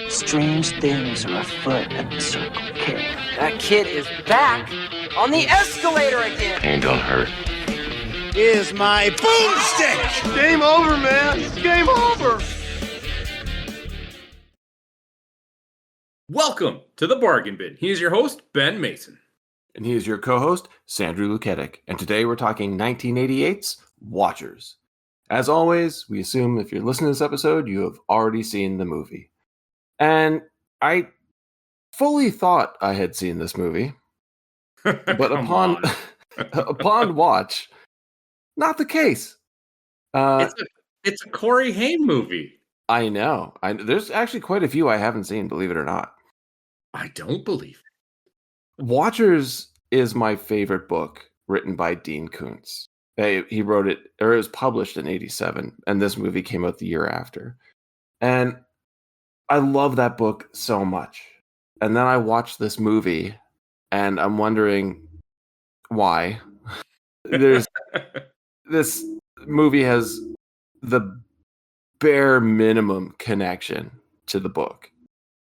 Strange things are afoot at the Circle K. That kid is back on the escalator again. Ain't gonna hurt. Is my boomstick! Game over, man. It's game over. Welcome to the Bargain Bin. He is your host, Ben Mason. And he is your co-host, Sandra Luketic. And today we're talking 1988's Watchers. As always, we assume if you're listening to this episode, you have already seen the movie. And I fully thought I had seen this movie. But upon watch, not the case. It's a Corey Haim movie. I know. There's actually quite a few I haven't seen, believe it or not. I don't believe it. Watchers is my favorite book written by Dean Koontz. He wrote it, or it was published in 87, and this movie came out the year after. And I love that book so much. And then I watched this movie, and I'm wondering why. This movie has the bare minimum connection to the book,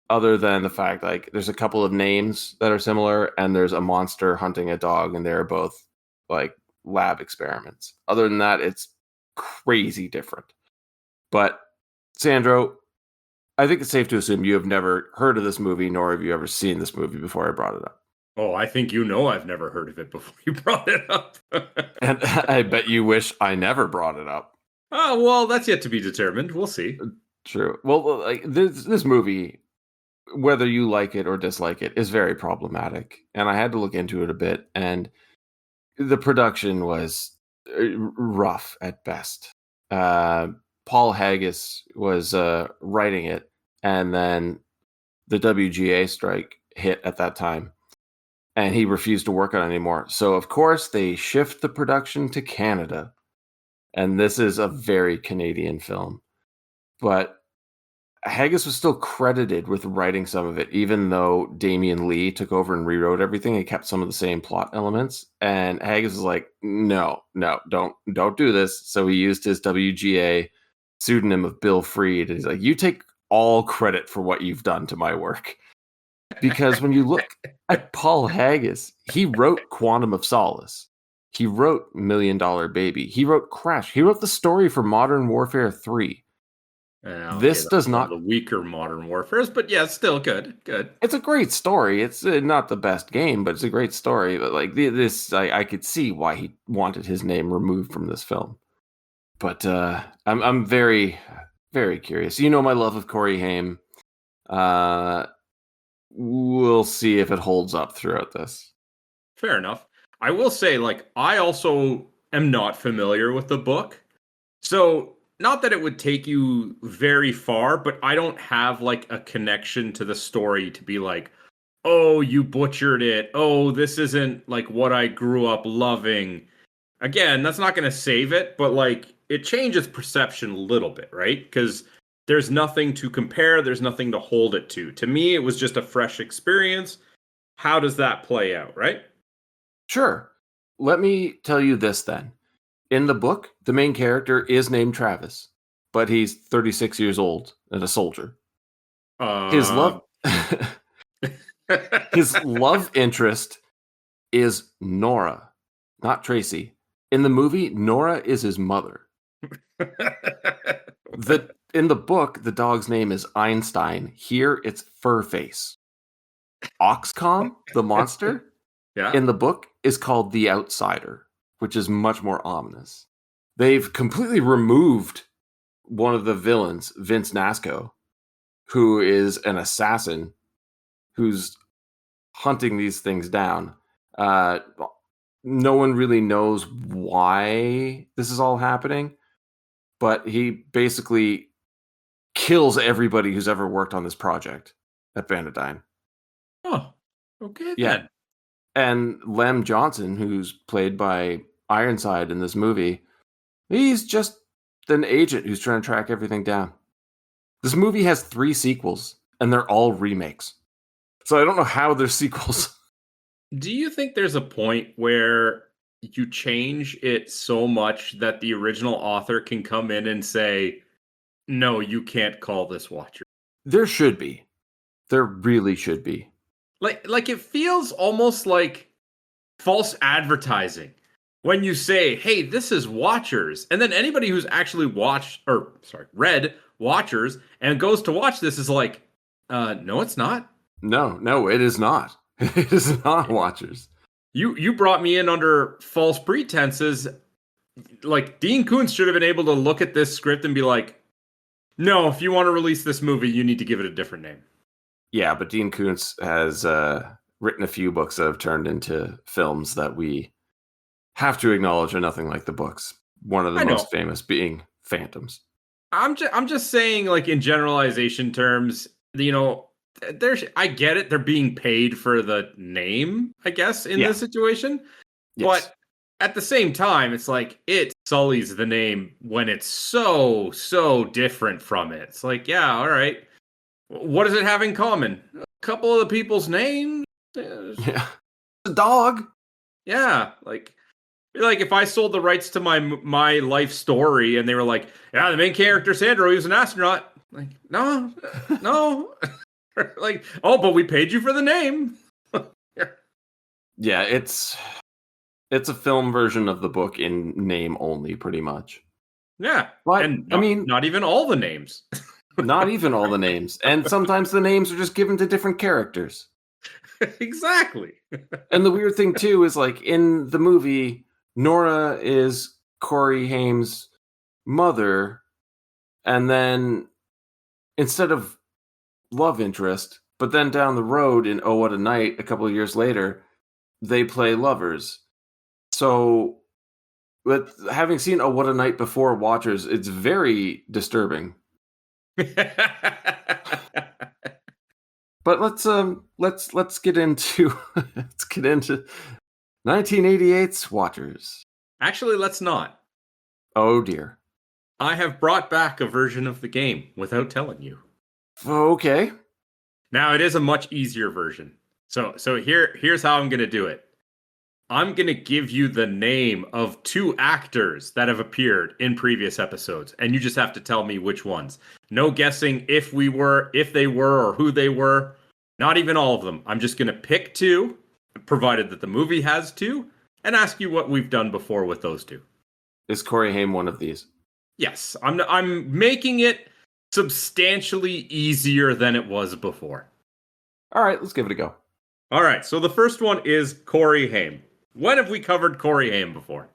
other than the fact like there's a couple of names that are similar, and there's a monster hunting a dog, and they're both like lab experiments. Other than that, it's crazy different. But Sandro, I think it's safe to assume you have never heard of this movie, nor have you ever seen this movie before I brought it up. Oh, I think you know I've never heard of it before you brought it up. And I bet you wish I never brought it up. Oh, well, that's yet to be determined. We'll see. True. Well, like this movie, whether you like it or dislike it, is very problematic. And I had to look into it a bit, and the production was rough at best. Paul Haggis was writing it, and then the WGA strike hit at that time, and he refused to work on it anymore. So, of course, they shift the production to Canada. And this is a very Canadian film. But Haggis was still credited with writing some of it, even though Damian Lee took over and rewrote everything and kept some of the same plot elements. And Haggis was like, no, don't do this. So he used his WGA pseudonym of Bill Freed. And he's like, you take all credit for what you've done to my work. Because when you look at Paul Haggis, he wrote Quantum of Solace. He wrote $1 Million Baby. He wrote Crash. He wrote the story for Modern Warfare 3. This does not the weaker Modern Warfare's, but yeah, still good. It's a great story. It's not the best game, but it's a great story. But like this, I could see why he wanted his name removed from this film. But I'm very, very curious. You know my love of Corey Haim. We'll see if it holds up throughout this. Fair enough. I will say, like, I also am not familiar with the book. So, not that it would take you very far, but I don't have, like, a connection to the story to be like, oh, you butchered it. Oh, this isn't, like, what I grew up loving. Again, that's not going to save it, but, like, it changes perception a little bit, right? Because there's nothing to compare. There's nothing to hold it to. To me, it was just a fresh experience. How does that play out, right? Sure. Let me tell you this then. In the book, the main character is named Travis, but he's 36 years old and a soldier. His love interest is Nora, not Tracy. In the movie, Nora is his mother. In the book, the dog's name is Einstein. Here, it's Furface. Oxcom, the monster, in the book, is called The Outsider, which is much more ominous. They've completely removed one of the villains, Vince Nasco, who is an assassin who's hunting these things down. No one really knows why this is all happening, but he basically kills everybody who's ever worked on this project at Vanadine. Oh, okay. Yeah. Then. And Lem Johnson, who's played by Ironside in this movie, he's just an agent who's trying to track everything down. This movie has 3 sequels, and they're all remakes. So I don't know how they're sequels. Do you think there's a point where you change it so much that the original author can come in and say, no, you can't call this Watcher? There should be. There really should be. Like it feels almost like false advertising when you say, "Hey, this is Watchers," and then anybody who's actually read Watchers and goes to watch this is like, no, it's not. No, it is not. It is not Watchers. You brought me in under false pretenses. Like Dean Koontz should have been able to look at this script and be like, "No, if you want to release this movie, you need to give it a different name." Yeah, but Dean Koontz has written a few books that have turned into films that we have to acknowledge are nothing like the books. One of the most famous being Phantoms. I'm just saying, like, in generalization terms, you know, I get it. They're being paid for the name, I guess, in this situation. Yes. But at the same time, it's like it sullies the name when it's so different from it. It's like, yeah, all right. What does it have in common? A couple of the people's names. Yeah, a dog. Yeah, like if I sold the rights to my life story and they were like, yeah, the main character Sandro, he was an astronaut. Like, no. Like, oh, but we paid you for the name. Yeah, it's a film version of the book in name only, pretty much. Yeah, but and not even all the names. Not even all the names. And sometimes the names are just given to different characters. Exactly. And the weird thing, too, is like in the movie, Nora is Corey Haim's mother. And then instead of love interest, but then down the road in Oh, What a Night, a couple of years later, they play lovers. So, with having seen Oh, What a Night before Watchers, it's very disturbing. But let's get into 1988's Watchers. Actually, let's not. Oh dear. I have brought back a version of the game without telling you. Okay. Now it is a much easier version. So here's how I'm going to do it. I'm going to give you the name of 2 actors that have appeared in previous episodes, and you just have to tell me which ones. No guessing if they were, or who they were. Not even all of them. I'm just going to pick 2, provided that the movie has 2, and ask you what we've done before with those 2. Is Corey Haim one of these? Yes, I'm making it substantially easier than it was before. All right, let's give it a go. All right, so the first one is Corey Haim. When have we covered Corey Haim before?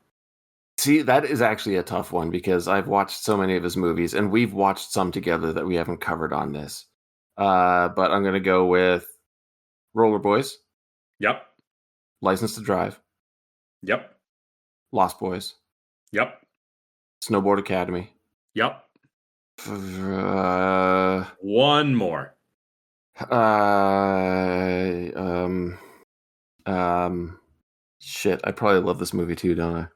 See, that is actually a tough one because I've watched so many of his movies, and we've watched some together that we haven't covered on this. But I'm going to go with Roller Boys. Yep. License to Drive. Yep. Lost Boys. Yep. Snowboard Academy. Yep. One more. Shit, I probably love this movie too, don't I?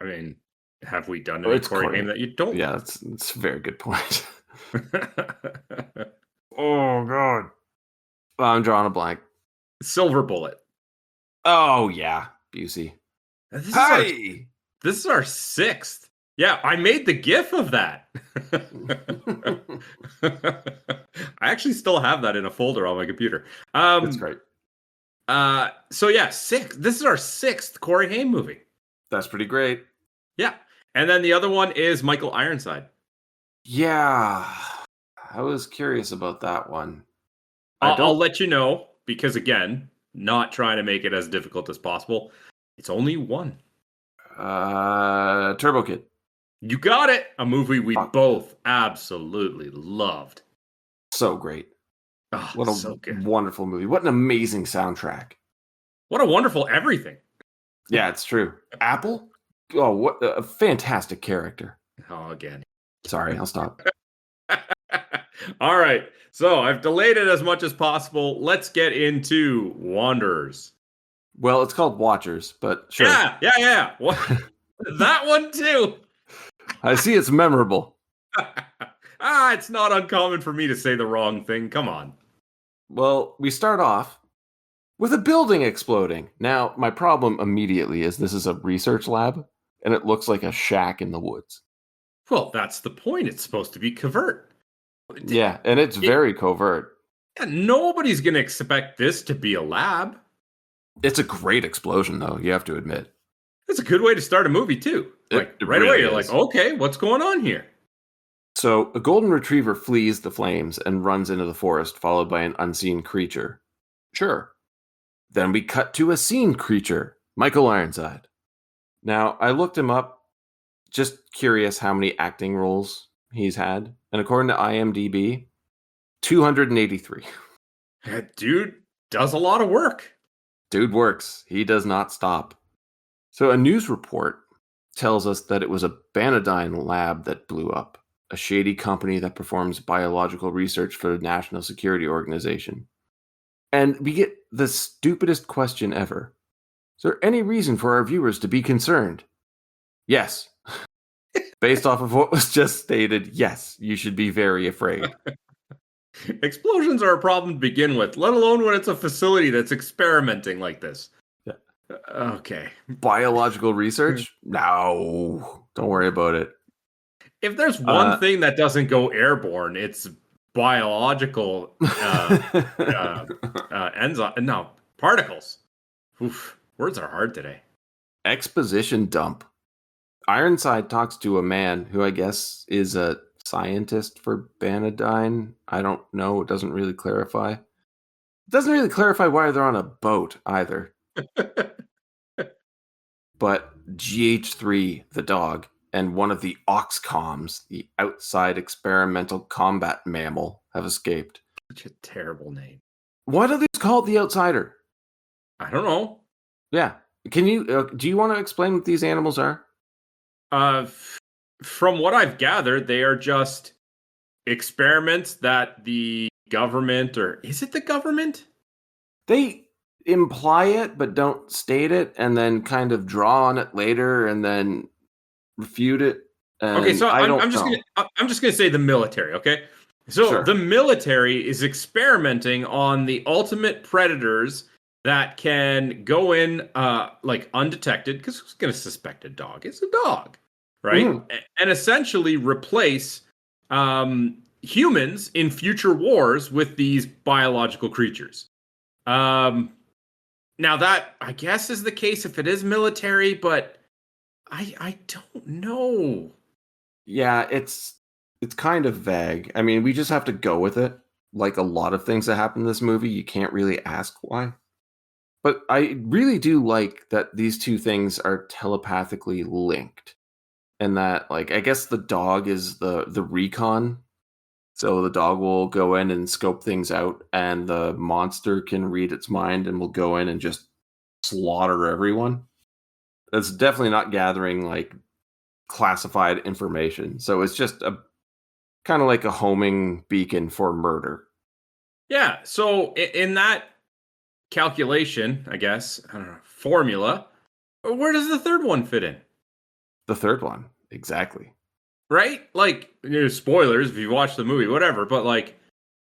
I mean, have we done any Corey Haim that you don't? Yeah, it's a very good point. Oh, God. I'm drawing a blank. Silver Bullet. Oh, yeah. Busey. This is our 6th. Yeah, I made the GIF of that. I actually still have that in a folder on my computer. That's great. So yeah, 6. This is our 6th Corey Haim movie. That's pretty great. Yeah. And then the other one is Michael Ironside. Yeah. I was curious about that one. I'll let you know, because again, not trying to make it as difficult as possible. It's only 1. Turbo Kid. You got it. A movie we both absolutely loved. So great. Oh, what a wonderful movie. What an amazing soundtrack. What a wonderful everything. Yeah, it's true. Apple? Oh, what a fantastic character. Oh, again. Sorry, I'll stop. All right. So I've delayed it as much as possible. Let's get into Wanderers. Well, it's called Watchers, but sure. Yeah. That one too. I see it's memorable. It's not uncommon for me to say the wrong thing. Come on. Well, we start off with a building exploding. Now, my problem immediately is this is a research lab, and it looks like a shack in the woods. Well, that's the point. It's supposed to be covert. Yeah, and it's very covert. Yeah, nobody's going to expect this to be a lab. It's a great explosion, though, you have to admit. It's a good way to start a movie, too. Like, It right really away, you're is. like, okay, what's going on here? So, a golden retriever flees the flames and runs into the forest, followed by an unseen creature. Sure. Then we cut to a seen creature, Michael Ironside. Now, I looked him up, just curious how many acting roles he's had. And according to IMDb, 283. That dude does a lot of work. Dude works. He does not stop. So a news report tells us that it was a Banadyne lab that blew up, a shady company that performs biological research for the National Security Organization. And we get the stupidest question ever. Is there any reason for our viewers to be concerned? Yes. Based off of what was just stated, yes, you should be very afraid. Explosions are a problem to begin with, let alone when it's a facility that's experimenting like this. Yeah. Okay. Biological research? No. Don't worry about it. If there's one thing that doesn't go airborne, it's biological particles. Oof, words are hard today. Exposition dump. Ironside talks to a man who I guess is a scientist for Banadyne. I don't know. It doesn't really clarify. It doesn't really clarify why they're on a boat either. But GH3, the dog, and one of the Oxcoms, the outside experimental combat mammal, have escaped. Such a terrible name. Why do they call it the Outsider? I don't know. Yeah. Can you? Do you want to explain what these animals are? From what I've gathered, they are just experiments that the government, or is it the government? They imply it, but don't state it, and then kind of draw on it later, and then refute it. Okay, so I'm just gonna say the military. Okay, so Sure. The military is experimenting on the ultimate predators that can go in like undetected, because who's gonna suspect a dog? It's a dog, right? Mhm. And essentially replace humans in future wars with these biological creatures. Now that, I guess, is the case if it is military, but I don't know. Yeah, it's kind of vague. I mean, we just have to go with it. Like a lot of things that happen in this movie, you can't really ask why. But I really do like that these two things are telepathically linked. And that, like, I guess the dog is the recon. So the dog will go in and scope things out, and the monster can read its mind and will go in and just slaughter everyone. It's definitely not gathering, like, classified information. So it's just a kind of like a homing beacon for murder. Yeah, so in that calculation, I guess, I don't know, formula, where does the third one fit in? The third one, exactly. Right? Like, spoilers if you watch the movie, whatever, but like,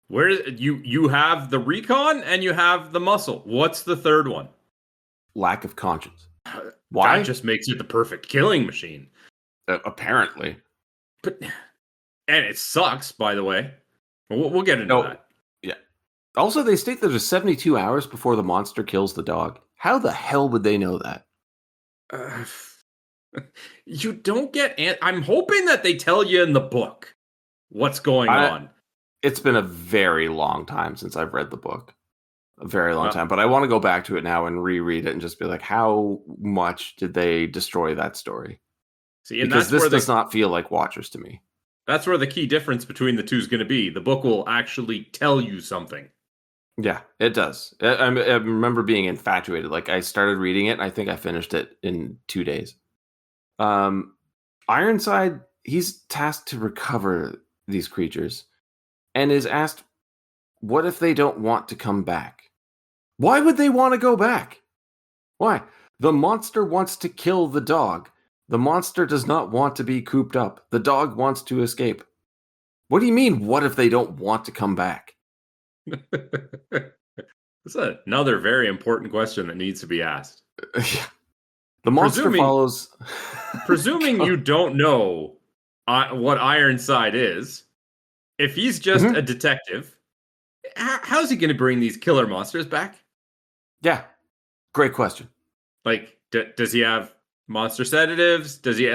where you have the recon and you have the muscle. What's the third one? Lack of conscience. Why? That just makes it the perfect killing machine. Apparently. But, and it sucks, by the way. We'll get into that. Yeah. Also, they state that there's 72 hours before the monster kills the dog. How the hell would they know that? You don't get... I'm hoping that they tell you in the book what's going on. It's been a very long time since I've read the book. A very long time. But I want to go back to it now and reread it and just be like, how much did they destroy that story? See, and because that's this does not feel like Watchers to me. That's where the key difference between the two is going to be. The book will actually tell you something. Yeah, it does. I remember being infatuated. Like, I started reading it, and I think I finished it in 2 days. Ironside, he's tasked to recover these creatures and is asked, what if they don't want to come back? Why would they want to go back? Why? The monster wants to kill the dog. The monster does not want to be cooped up. The dog wants to escape. What do you mean, what if they don't want to come back? That's another very important question that needs to be asked. The monster follows... Presuming you don't know what Ironside is, if he's just a detective, how's he going to bring these killer monsters back? Yeah, great question. Like, does he have monster sedatives? Does he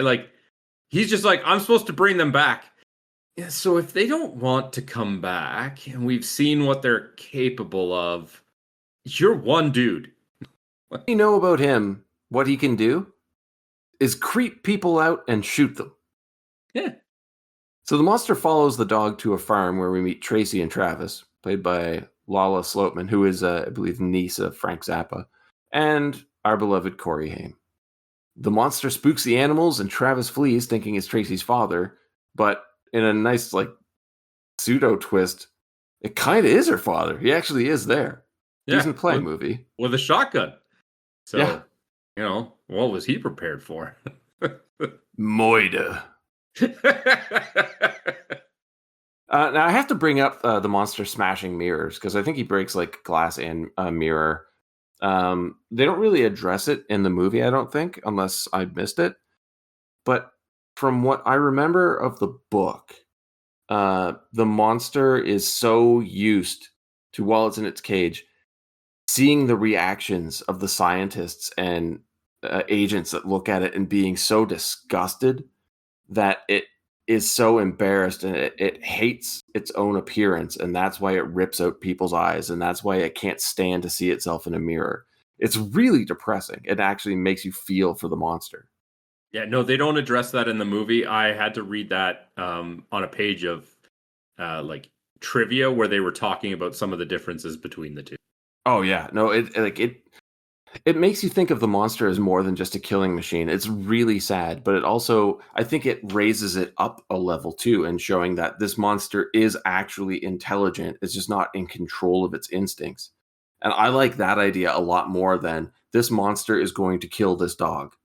he's just like, I'm supposed to bring them back. Yeah, so if they don't want to come back, and we've seen what they're capable of, you're one dude. What you know about him, what he can do, is creep people out and shoot them. Yeah. So the monster follows the dog to a farm where we meet Tracy and Travis, played by Lala Sloatman, who is, I believe, niece of Frank Zappa, and our beloved Corey Haim. The monster spooks the animals, and Travis flees, thinking it's Tracy's father, but in a nice, pseudo twist, it kind of is her father. He actually is there. Yeah, Decent play movie. With a shotgun. So, yeah. What was he prepared for? Moida. Now I have to bring up the monster smashing mirrors, because I think he breaks glass and a mirror. They don't really address it in the movie, I don't think, unless I missed it. But from what I remember of the book, the monster is so used to, while it's in its cage, seeing the reactions of the scientists and agents that look at it and being so disgusted that it is so embarrassed, and it hates its own appearance, and that's why it rips out people's eyes, and that's why it can't stand to see itself in a mirror. It's really depressing. It actually makes you feel for the monster. Yeah, no, they don't address that in the movie. I had to read that on a page of trivia where they were talking about some of the differences between the two. Oh yeah, no, it makes you think of the monster as more than just a killing machine. It's really sad, but it also, I think it raises it up a level too, and showing that this monster is actually intelligent. It's just not in control of its instincts. And I like that idea a lot more than this monster is going to kill this dog.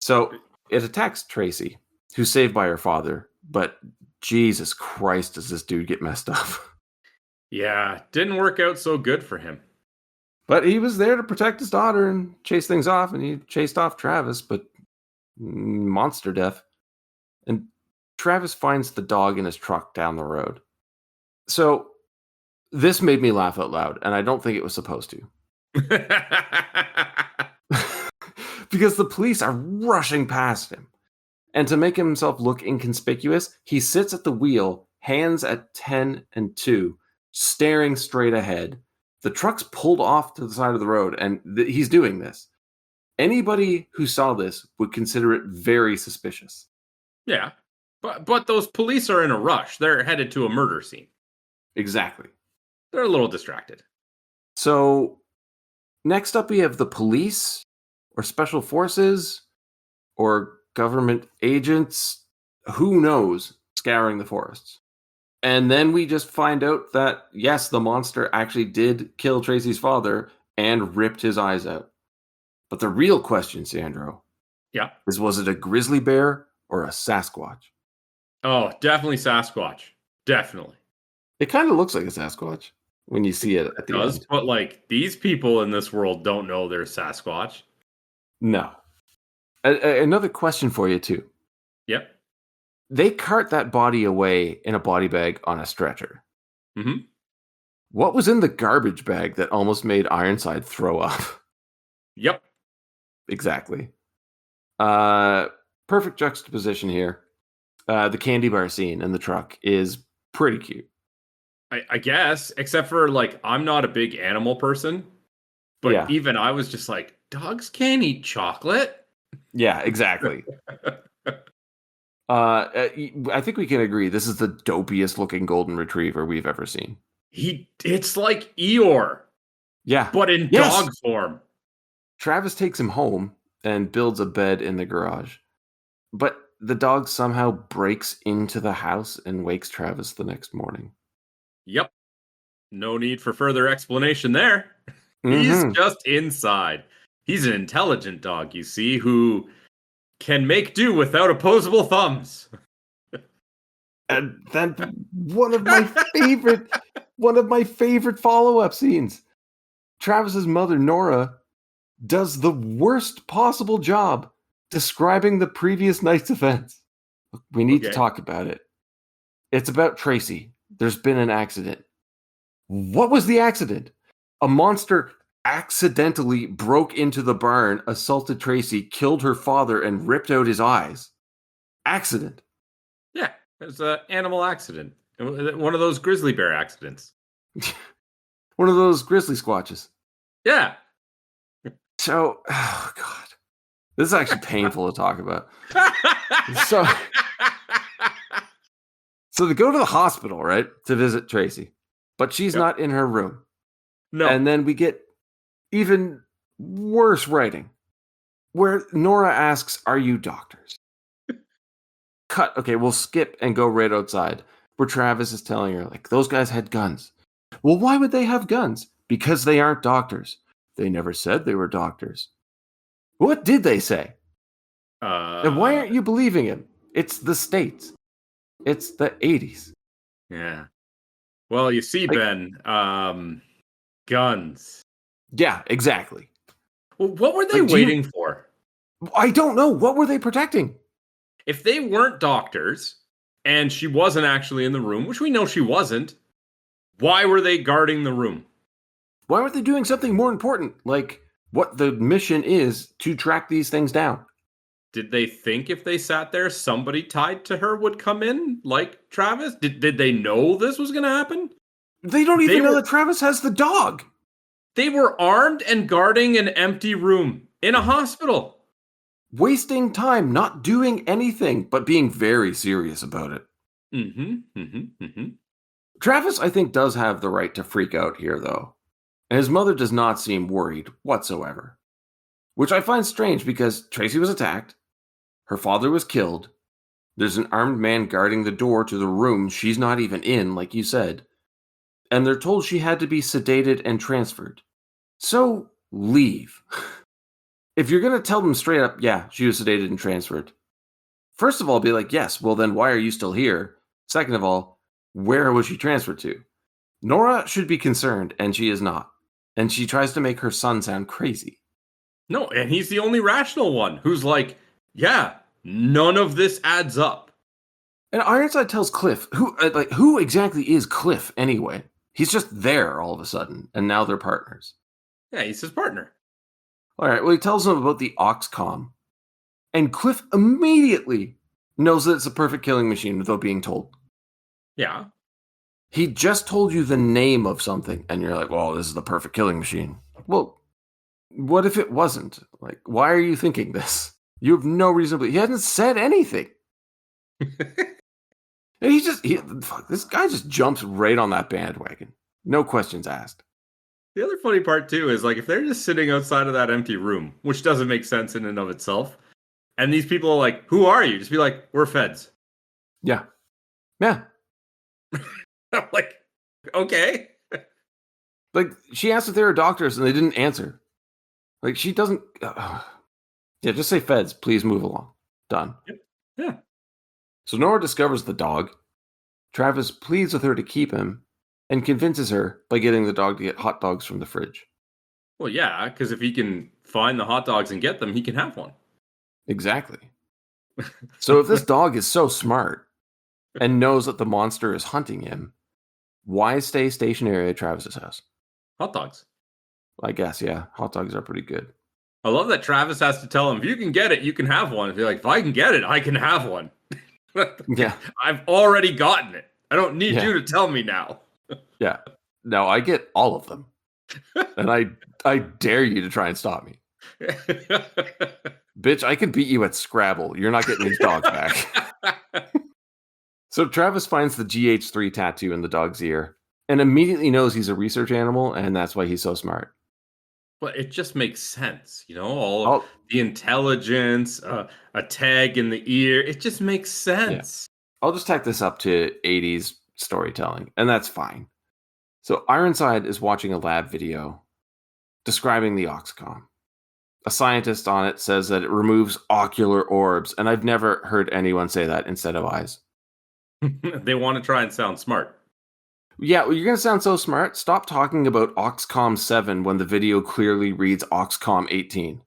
So it attacks Tracy, who's saved by her father, but Jesus Christ, does this dude get messed up. Yeah, didn't work out so good for him. But he was there to protect his daughter and chase things off, and he chased off Travis, but monster death. And Travis finds the dog in his truck down the road. So this made me laugh out loud, and I don't think it was supposed to. Because the police are rushing past him. And to make himself look inconspicuous, he sits at the wheel, hands at 10 and 2, staring straight ahead. The truck's pulled off to the side of the road, and he's doing this. Anybody who saw this would consider it very suspicious. Yeah, but those police are in a rush. They're headed to a murder scene. Exactly. They're a little distracted. So, next up we have the police, or special forces, or government agents, who knows, scouring the forests. And then we just find out that, yes, the monster actually did kill Tracy's father and ripped his eyes out. But the real question, Sandro, is, was it a grizzly bear or a Sasquatch? Oh, definitely Sasquatch. Definitely. It kind of looks like a Sasquatch when you see it at the end. But these people in this world don't know they're Sasquatch. No. Another question for you, too. Yep. They cart that body away in a body bag on a stretcher. Mm-hmm. What was in the garbage bag that almost made Ironside throw up? Yep. Exactly. Perfect juxtaposition here. The candy bar scene in the truck is pretty cute. I guess, except for I'm not a big animal person, but even I was just like, dogs can't eat chocolate. Yeah, exactly. I think we can agree this is the dopiest looking golden retriever we've ever seen. It's like Eeyore. Yeah. But in dog form. Travis takes him home and builds a bed in the garage. But the dog somehow breaks into the house and wakes Travis the next morning. Yep. No need for further explanation there. Mm-hmm. He's just inside. He's an intelligent dog, you see, who can make do without opposable thumbs. And then one of my favorite follow-up scenes. Travis's mother, Nora, does the worst possible job describing the previous night's events. We need to talk about it. It's about Tracy, There's been an accident. What was the accident? A monster accidentally broke into the barn, assaulted Tracy, killed her father, and ripped out his eyes. Accident. Yeah, it was an animal accident. One of those grizzly bear accidents. One of those grizzly squatches. Yeah. So, oh God. This is actually painful to talk about. So they go to the hospital, right, to visit Tracy, but she's not in her room. No. And then we get even worse writing, where Nora asks, "Are you doctors?" Cut. Okay, we'll skip and go right outside, where Travis is telling her, like, those guys had guns. Well, why would they have guns? Because they aren't doctors. They never said they were doctors. What did they say? And why aren't you believing him? It's the States. It's the 80s. Yeah. Well, you see, Ben, guns. Yeah, exactly. Well, what were they waiting for? I don't know. What were they protecting? If they weren't doctors, and she wasn't actually in the room, which we know she wasn't, why were they guarding the room? Why weren't they doing something more important, like what the mission is to track these things down? Did they think if they sat there, somebody tied to her would come in, like Travis? Did they know this was going to happen? They don't even know that Travis has the dog. They were armed and guarding an empty room in a hospital. Wasting time, not doing anything, but being very serious about it. Travis, I think, does have the right to freak out here, though. And his mother does not seem worried whatsoever. Which I find strange because Tracy was attacked. Her father was killed. There's an armed man guarding the door to the room she's not even in, like you said. And they're told she had to be sedated and transferred. So, leave. If you're going to tell them straight up, yeah, she was sedated and transferred. First of all, be like, yes, well then why are you still here? Second of all, where was she transferred to? Nora should be concerned, and she is not. And she tries to make her son sound crazy. No, and he's the only rational one who's like, yeah, none of this adds up. And Ironside tells Cliff, who exactly is Cliff anyway? He's just there all of a sudden, and now they're partners. Yeah, he's his partner. All right, well, he tells him about the Oxcom. And Cliff immediately knows that it's a perfect killing machine without being told. Yeah. He just told you the name of something, and you're like, well, this is the perfect killing machine. Well, what if it wasn't? Like, why are you thinking this? You have no reason to believe. He hasn't said anything. And this guy just jumps right on that bandwagon. No questions asked. The other funny part, too, is like if they're just sitting outside of that empty room, which doesn't make sense in and of itself, and these people are like, who are you? Just be like, we're feds. Yeah. Yeah. I'm like, okay. Like, she asked if they were doctors, and they didn't answer. Like, she doesn't... Yeah, just say feds. Please move along. Done. Yeah. So Nora discovers the dog. Travis pleads with her to keep him and convinces her by getting the dog to get hot dogs from the fridge. Well, yeah, because if he can find the hot dogs and get them, he can have one. Exactly. So if this dog is so smart and knows that the monster is hunting him, why stay stationary at Travis's house? Hot dogs. I guess, yeah. Hot dogs are pretty good. I love that Travis has to tell him, if you can get it, you can have one. If you're like, if I can get it, I can have one. Yeah. I've already gotten it. I don't need you to tell me now. Yeah. No, I get all of them. And I dare you to try and stop me. Bitch, I can beat you at Scrabble. You're not getting these dogs back. So Travis finds the GH3 tattoo in the dog's ear and immediately knows he's a research animal, and that's why he's so smart. But it just makes sense, you know, all of the intelligence, a tag in the ear. It just makes sense. Yeah. I'll just tack this up to 80s storytelling, and that's fine. So Ironside is watching a lab video describing the Oxcom. A scientist on it says that it removes ocular orbs, and I've never heard anyone say that instead of eyes. They want to try and sound smart. Yeah, well, you're going to sound so smart. Stop talking about Oxcom 7 when the video clearly reads Oxcom 18.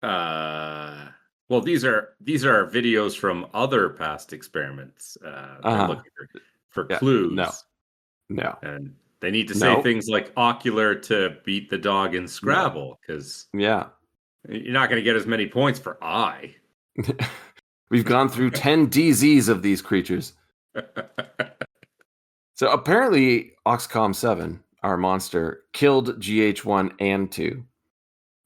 Well, these are videos from other past experiments. for clues. No. And they need to say things like ocular to beat the dog in Scrabble, because you're not going to get as many points for eye. We've gone through 10 DZs of these creatures. So apparently Oxcom 7, our monster, killed GH1 and 2.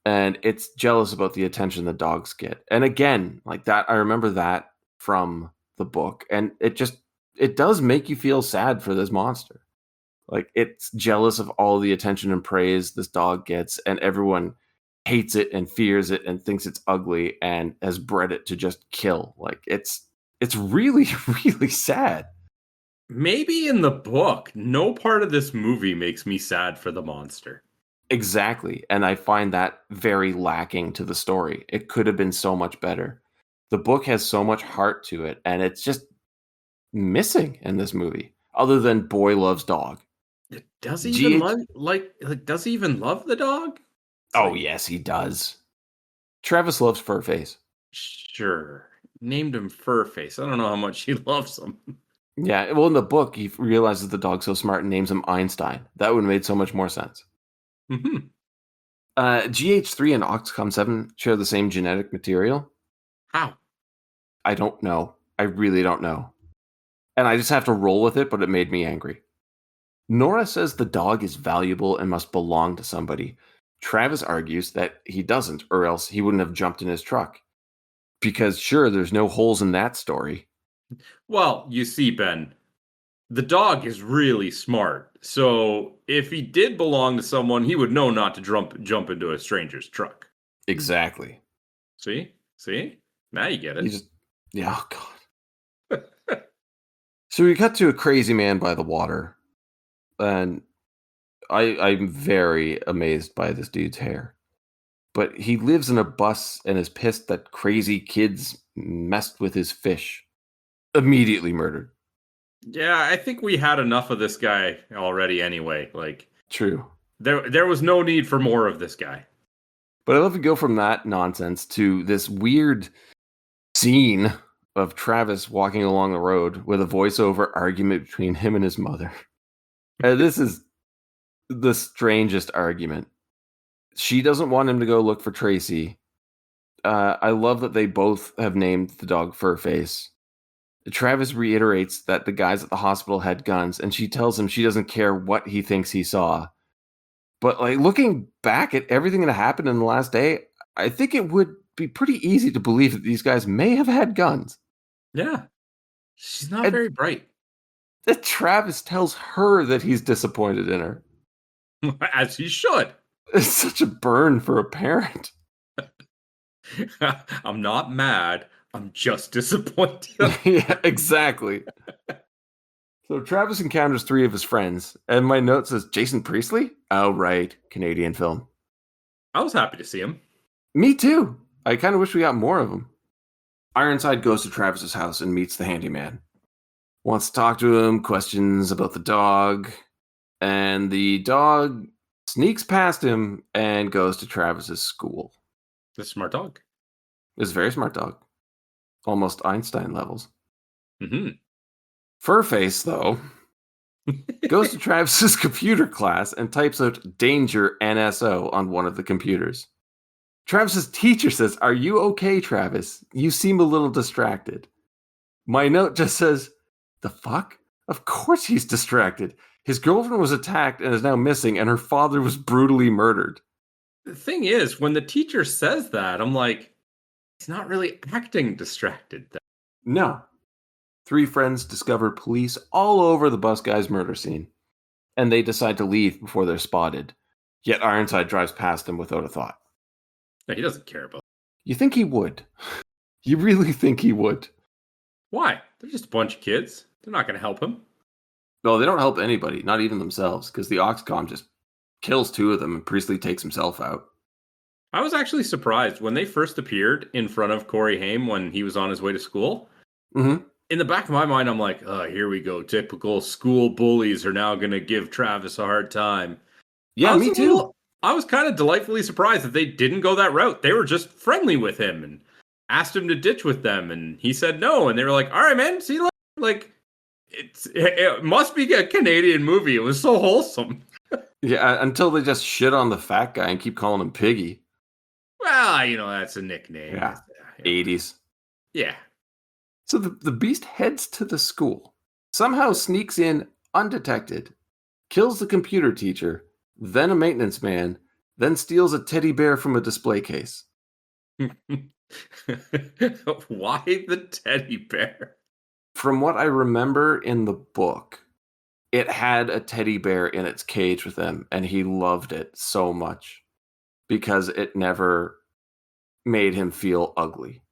And it's jealous about the attention the dogs get. And again, like that, I remember that from the book. And it does make you feel sad for this monster. Like, it's jealous of all the attention and praise this dog gets, and everyone hates it and fears it and thinks it's ugly and has bred it to just kill. Like, it's really, really sad. Maybe in the book, no part of this movie makes me sad for the monster. Exactly. And I find that very lacking to the story. It could have been so much better. The book has so much heart to it, and it's just missing in this movie, other than boy loves dog. Does he even does he even love the dog? Yes, he does. Travis loves Furface. Sure. Named him Furface. I don't know how much he loves him. Yeah, well, in the book, he realizes the dog's so smart and names him Einstein. That would have made so much more sense. Mm-hmm. GH3 and Oxcom 7 share the same genetic material. How? I don't know. I really don't know. And I just have to roll with it, but it made me angry. Nora says the dog is valuable and must belong to somebody. Travis argues that he doesn't, or else he wouldn't have jumped in his truck. Because sure, there's no holes in that story. Well, you see, Ben, the dog is really smart. So if he did belong to someone, he would know not to jump into a stranger's truck. Exactly. See? Now you get it. Oh God. So we cut to a crazy man by the water. And I'm very amazed by this dude's hair. But he lives in a bus and is pissed that crazy kids messed with his fish. Immediately murdered. Yeah, I think we had enough of this guy already anyway. Like, true. There was no need for more of this guy. But I love to go from that nonsense to this weird scene of Travis walking along the road with a voiceover argument between him and his mother. This is the strangest argument. She doesn't want him to go look for Tracy. I love that they both have named the dog Furface. Travis reiterates that the guys at the hospital had guns, and she tells him she doesn't care what he thinks he saw. But like, looking back at everything that happened in the last day, I think it would be pretty easy to believe that these guys may have had guns. Yeah. She's not very bright. That Travis tells her that he's disappointed in her. As he should. It's such a burn for a parent. I'm not mad. I'm just disappointed. Yeah, exactly. So Travis encounters 3 of his friends, and my note says, Jason Priestley? Oh, right. Canadian film. I was happy to see him. Me too. I kind of wish we got more of him. Ironside goes to Travis's house and meets the handyman. Wants to talk to him, questions about the dog, and the dog sneaks past him and goes to Travis's school. The smart dog. It's a very smart dog. Almost Einstein levels. Mm-hmm. Furface, though, goes to Travis's computer class and types out danger NSO on one of the computers. Travis's teacher says, "Are you okay, Travis? You seem a little distracted." My note just says, the fuck? Of course he's distracted. His girlfriend was attacked and is now missing, and her father was brutally murdered. The thing is, when the teacher says that, I'm like, he's not really acting distracted. No. 3 friends discover police all over the bus guy's murder scene, and they decide to leave before they're spotted. Yet Ironside drives past them without a thought. No, he doesn't care about it. You think he would? You really think he would? Why? They're just a bunch of kids. They're not going to help him. No, they don't help anybody, not even themselves, because the Oxcom just kills 2 of them and Priestley takes himself out. I was actually surprised when they first appeared in front of Corey Haim when he was on his way to school. Mm-hmm. In the back of my mind, I'm like, oh, here we go. Typical school bullies are now going to give Travis a hard time. Yeah, me too. I was kind of delightfully surprised that they didn't go that route. They were just friendly with him and asked him to ditch with them. And he said no. And they were like, all right, man, see you later. Like, It must be a Canadian movie. It was so wholesome. Yeah, until they just shit on the fat guy and keep calling him Piggy. Well, that's a nickname. Yeah, 80s. Yeah. So the Beast heads to the school, somehow sneaks in undetected, kills the computer teacher, then a maintenance man, then steals a teddy bear from a display case. Why the teddy bear? From what I remember in the book, it had a teddy bear in its cage with him, and he loved it so much because it never made him feel ugly.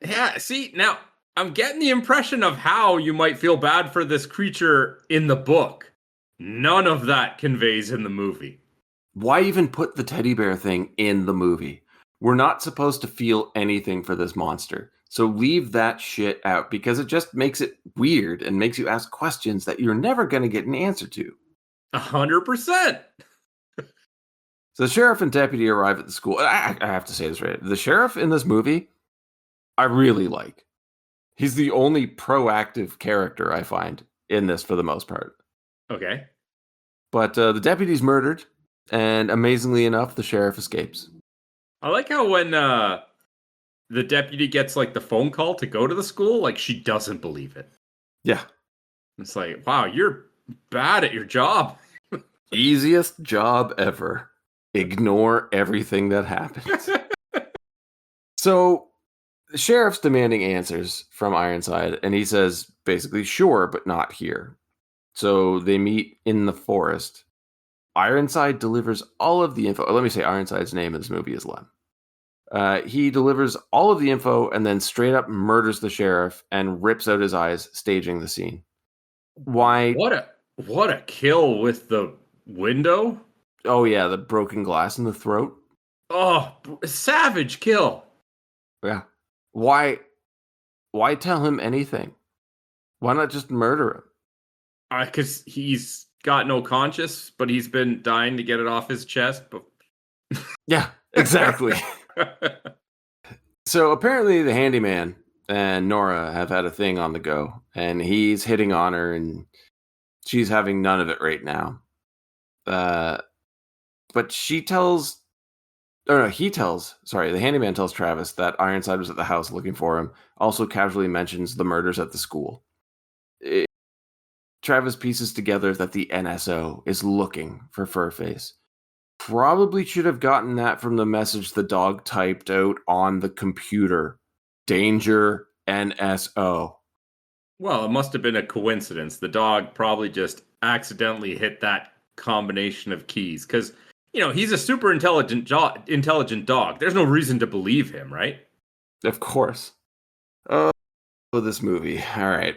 Yeah, see, now I'm getting the impression of how you might feel bad for this creature in the book. None of that conveys in the movie. Why even put the teddy bear thing in the movie? We're not supposed to feel anything for this monster. So leave that shit out because it just makes it weird and makes you ask questions that you're never going to get an answer to. 100%. So the sheriff and deputy arrive at the school. I have to say this right. The sheriff in this movie, I really like. He's the only proactive character I find in this for the most part. Okay. But the deputy's murdered, and amazingly enough, the sheriff escapes. I like how when the deputy gets like the phone call to go to the school, like she doesn't believe it. Yeah. It's like, wow, you're bad at your job. Easiest job ever. Ignore everything that happens. So the sheriff's demanding answers from Ironside, and he says basically, sure, but not here. So they meet in the forest. Ironside delivers all of the info. Let me say Ironside's name in this movie is Lem. He delivers all of the info and then straight up murders the sheriff and rips out his eyes, staging the scene. Why? What a kill with the window. Oh yeah, the broken glass in the throat. Oh, savage kill. Yeah. Why tell him anything? Why not just murder him? Because he's got no conscience, but he's been dying to get it off his chest. But... Yeah, exactly. So apparently the handyman and Nora have had a thing on the go, and he's hitting on her, and she's having none of it right now. But he tells, the handyman tells Travis that Ironside was at the house looking for him, also casually mentions the murders at the school. Travis pieces together that the NSO is looking for Furface. Probably should have gotten that from the message the dog typed out on the computer. Danger, NSO. Well, it must have been a coincidence. The dog probably just accidentally hit that combination of keys. Because, he's a super intelligent dog. There's no reason to believe him, right? Of course. Oh, this movie. All right.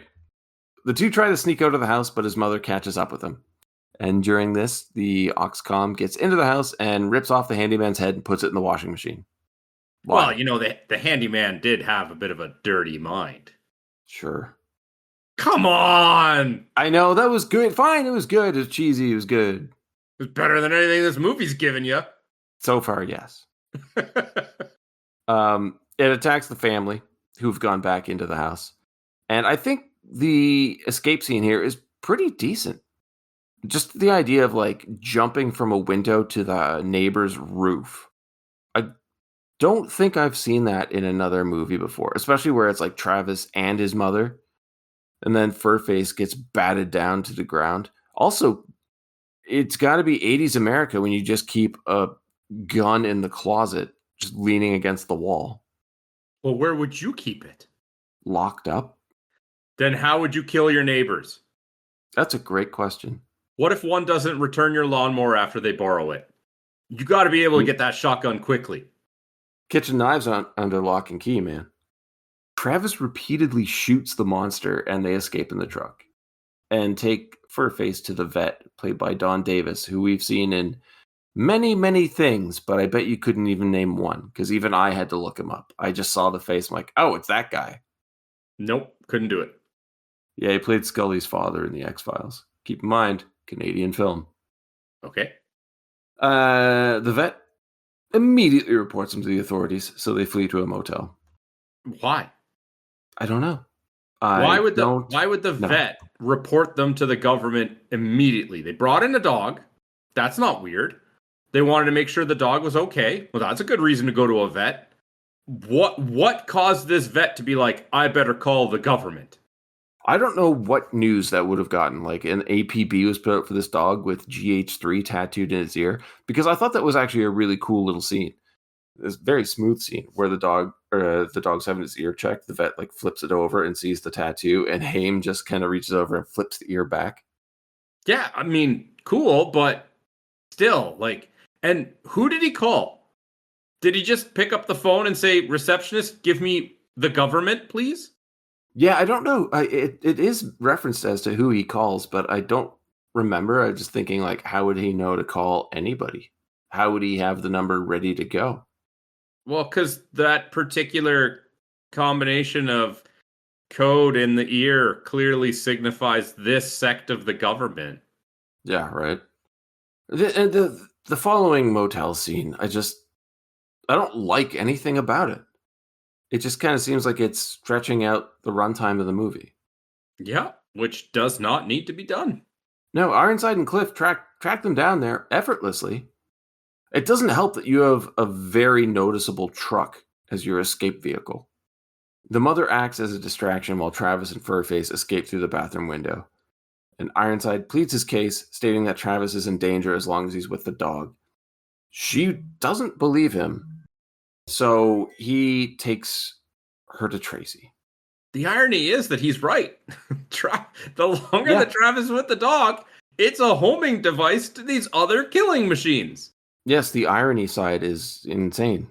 The two try to sneak out of the house, but his mother catches up with them. And during this, the Oxcom gets into the house and rips off the handyman's head and puts it in the washing machine. Why? Well, the handyman did have a bit of a dirty mind. Sure. Come on! I know, that was good. Fine, it was good. It was cheesy, it was good. It was better than anything this movie's given you. So far, yes. It attacks the family, who've gone back into the house. And I think the escape scene here is pretty decent. Just the idea of jumping from a window to the neighbor's roof. I don't think I've seen that in another movie before, especially where it's Travis and his mother. And then Furface gets batted down to the ground. Also, it's got to be 80s America when you just keep a gun in the closet, just leaning against the wall. Well, where would you keep it? Locked up? Then how would you kill your neighbors? That's a great question. What if one doesn't return your lawnmower after they borrow it? You got to be able to get that shotgun quickly. Kitchen knives under lock and key, man. Travis repeatedly shoots the monster and they escape in the truck. And take Furface to the vet, played by Don Davis, who we've seen in many, many things, but I bet you couldn't even name one, because even I had to look him up. I just saw the face, I'm like, oh, it's that guy. Nope, couldn't do it. Yeah, he played Scully's father in The X-Files. Keep in mind, Canadian film. Okay. The vet immediately reports him to the authorities, so they flee to a motel. Why? I don't know. Why would the vet report them to the government immediately. They brought in a dog. That's not weird. They wanted to make sure the dog was okay. Well, that's a good reason to go to a vet. What caused this vet to be like, I better call the government? I don't know what news that would have gotten. Like an APB was put out for this dog with GH3 tattooed in its ear, because I thought that was actually a really cool little scene. It's a very smooth scene where the dog's having his ear checked. The vet like flips it over and sees the tattoo, and Haim just kind of reaches over and flips the ear back. Yeah, I mean, cool, but still, like, and who did he call? Did he just pick up the phone and say, receptionist, give me the government, please? Yeah, I don't know. It is referenced as to who he calls, but I don't remember. I was just thinking, like, how would he know to call anybody? How would he have the number ready to go? Well, because that particular combination of code in the ear clearly signifies this sect of the government. Yeah, right. The following motel scene, I don't like anything about it. It just kind of seems like it's stretching out the runtime of the movie. Yeah, which does not need to be done. No, Ironside and Cliff track them down there effortlessly. It doesn't help that you have a very noticeable truck as your escape vehicle. The mother acts as a distraction while Travis and Furface escape through the bathroom window. And Ironside pleads his case, stating that Travis is in danger as long as he's with the dog. She doesn't believe him, so he takes her to Tracy. The irony is that he's right. The longer that Travis is with the dog, it's a homing device to these other killing machines. Yes, the irony side is insane.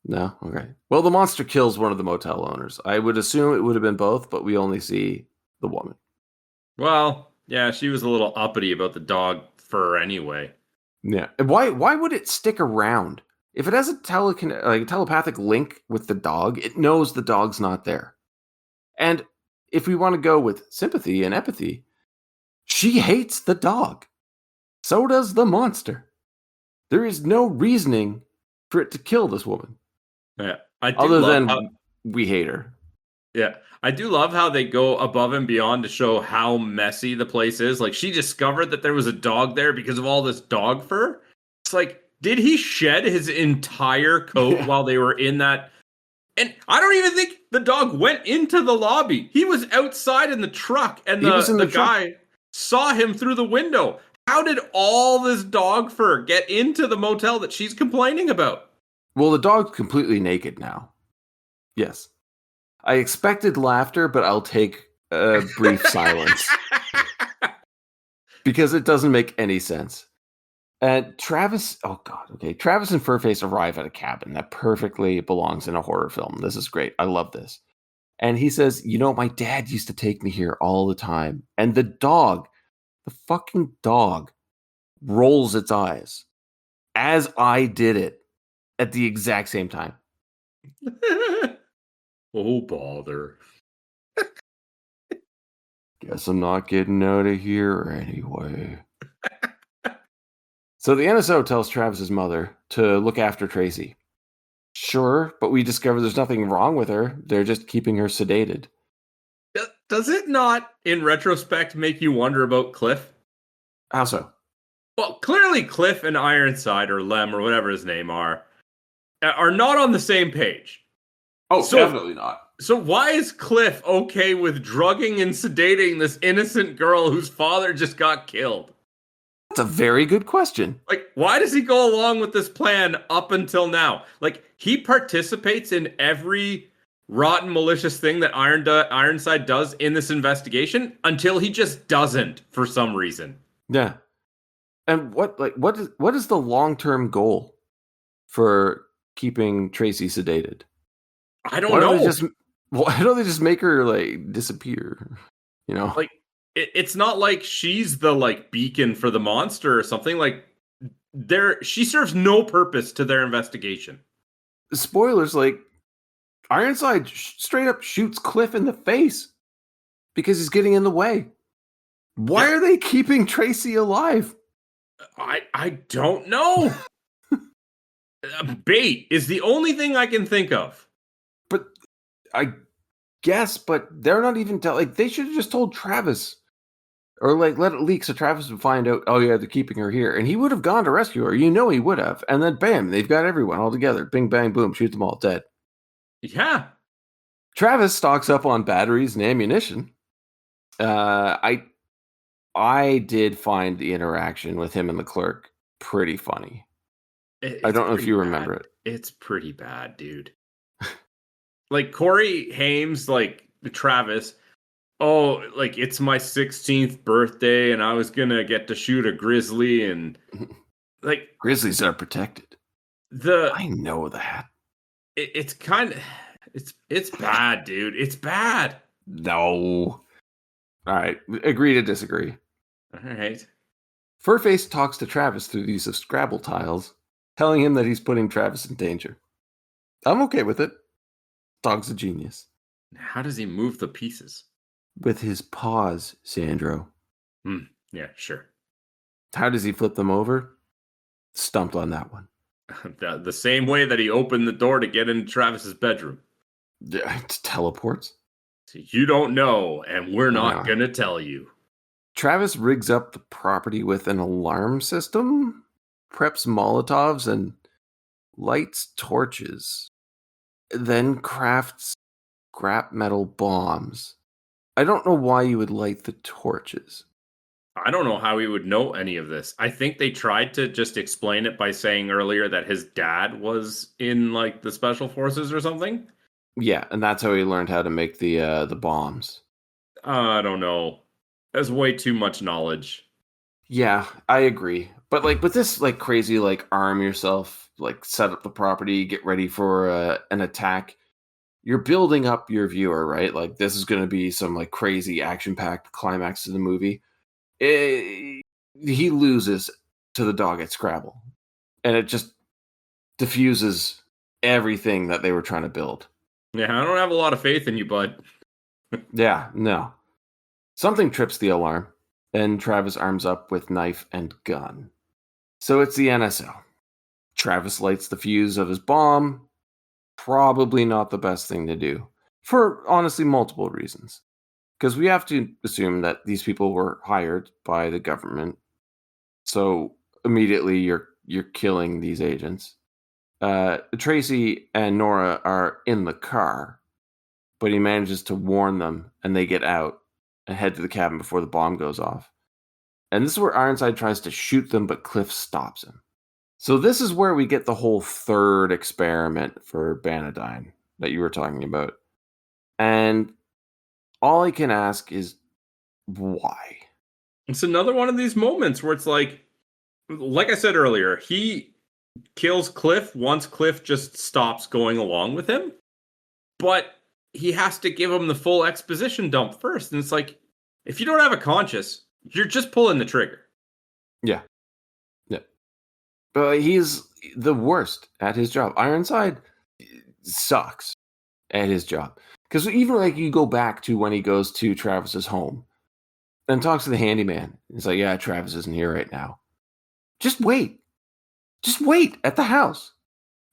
No? Okay. Well, the monster kills one of the motel owners. I would assume it would have been both, but we only see the woman. Well, yeah, she was a little uppity about the dog fur anyway. Yeah. Why would it stick around? If it has a telepathic link with the dog, it knows the dog's not there. And if we want to go with sympathy and empathy, she hates the dog. So does the monster. There is no reasoning for it to kill this woman. Yeah, we hate her. Yeah, I do love how they go above and beyond to show how messy the place is. Like, she discovered that there was a dog there because of all this dog fur. It's like, did he shed his entire coat while they were in that? And I don't even think the dog went into the lobby. He was outside in the truck, and the guy saw him through the window. How did all this dog fur get into the motel that she's complaining about? Well, the dog's completely naked now. Yes. I expected laughter, but I'll take a brief silence. Because it doesn't make any sense. And Travis and Furface arrive at a cabin that perfectly belongs in a horror film. This is great. I love this. And he says, my dad used to take me here all the time. And the fucking dog, rolls its eyes as I did it at the exact same time. Oh, bother. Guess I'm not getting out of here anyway. So the NSO tells Travis's mother to look after Tracy. Sure, but we discover there's nothing wrong with her. They're just keeping her sedated. Does it not, in retrospect, make you wonder about Cliff? How so? Well, clearly Cliff and Ironside, or Lem, or whatever his name are not on the same page. Oh, definitely not. So why is Cliff okay with drugging and sedating this innocent girl whose father just got killed? That's a very good question. Like, why does he go along with this plan up until now? Like, he participates in every rotten, malicious thing that Ironside does in this investigation until he just doesn't for some reason. Yeah. And what is the long-term goal for keeping Tracy sedated? I don't know. Why don't they just make her disappear? Like, it's not like she's the beacon for the monster or something. Like, she serves no purpose to their investigation. Spoilers, Ironside straight up shoots Cliff in the face because he's getting in the way. Why are they keeping Tracy alive? I don't know. Bait is the only thing I can think of. But guess, but they're not even they should have just told Travis. Or let it leak so Travis would find out, oh yeah, they're keeping her here. And he would have gone to rescue her. He would have. And then bam, they've got everyone all together. Bing, bang, boom, shoot them all dead. Yeah. Travis stocks up on batteries and ammunition. I did find the interaction with him and the clerk pretty funny. I don't know if you remember it. It's pretty bad, dude. Like Corey Haim's like Travis. Oh, like it's my 16th birthday and I was gonna get to shoot a grizzly and like grizzlies are protected. I know that. It's kind of it's bad, dude. It's bad. No. All right, agree to disagree. All right. Furface talks to Travis through the use of Scrabble tiles, telling him that he's putting Travis in danger. I'm okay with it. Dog's a genius. How does he move the pieces? With his paws, Sandro. Yeah, sure. How does he flip them over? Stumped on that one. The same way that he opened the door to get into Travis's bedroom. Yeah, teleports. So you don't know, and we're not going to tell you. Travis rigs up the property with an alarm system, preps Molotovs, and lights torches. Then crafts scrap metal bombs. I don't know why you would light the torches. I don't know how he would know any of this. I think they tried to just explain it by saying earlier that his dad was in like the special forces or something. Yeah, and that's how he learned how to make the bombs. I don't know. That's way too much knowledge. Yeah, I agree. But like with this like crazy like arm yourself, like set up the property, get ready for an attack. You're building up your viewer, right? Like this is going to be some like crazy action-packed climax to the movie. He loses to the dog at Scrabble, and it just diffuses everything that they were trying to build. Yeah, I don't have a lot of faith in you, bud. Yeah, no. Something trips the alarm, and Travis arms up with knife and gun. So it's the NSO. Travis lights the fuse of his bomb. Probably not the best thing to do, for honestly multiple reasons. Because we have to assume that these people were hired by the government, so immediately you're killing these agents. Tracy and Nora are in the car, but he manages to warn them, and they get out and head to the cabin before the bomb goes off. And this is where Ironside tries to shoot them, but Cliff stops him. So this is where we get the whole third experiment for Banodyne that you were talking about. And all I can ask is, why? It's another one of these moments where it's like I said earlier, he kills Cliff once Cliff just stops going along with him. But he has to give him the full exposition dump first. And it's like, if you don't have a conscience, you're just pulling the trigger. Yeah. But he's the worst at his job. Ironside sucks at his job. Because even like you go back to when he goes to Travis's home and talks to the handyman. He's like, yeah, Travis isn't here right now. Just wait. Just wait at the house.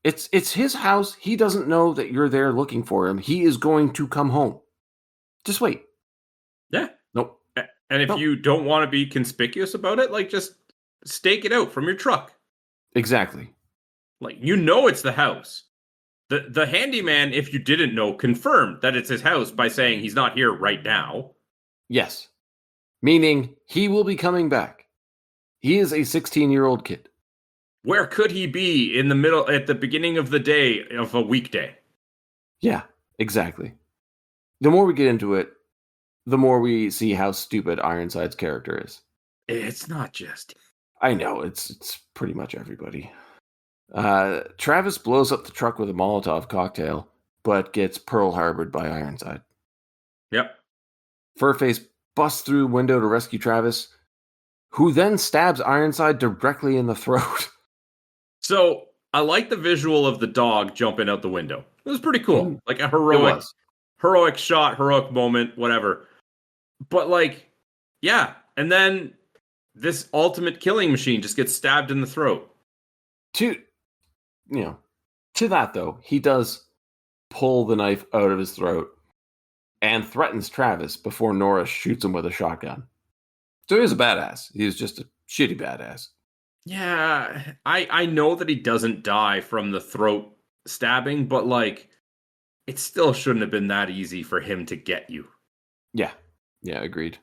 It's his house. He doesn't know that you're there looking for him. He is going to come home. Just wait. Yeah. Nope. And if you don't want to be conspicuous about it, like just stake it out from your truck. Exactly. Like, you know it's the house. The handyman, if you didn't know, confirmed that it's his house by saying he's not here right now. Yes. Meaning he will be coming back. He is a 16-year-old kid. Where could he be at the beginning of the day of a weekday? Yeah, exactly. The more we get into it, the more we see how stupid Ironside's character is. It's not just... I know, it's pretty much everybody. Travis blows up the truck with a Molotov cocktail, but gets Pearl Harbored by Ironside. Yep. Furface busts through the window to rescue Travis, who then stabs Ironside directly in the throat. So, I like the visual of the dog jumping out the window. It was pretty cool. Like a heroic shot, heroic moment, whatever. But like, yeah. And then this ultimate killing machine just gets stabbed in the throat. To that though, he does pull the knife out of his throat. and threatens Travis before Nora shoots him with a shotgun. So he was a badass. He was just a shitty badass. Yeah, I know that he doesn't die from the throat stabbing, but like, it still shouldn't have been that easy for him to get you. Yeah, agreed.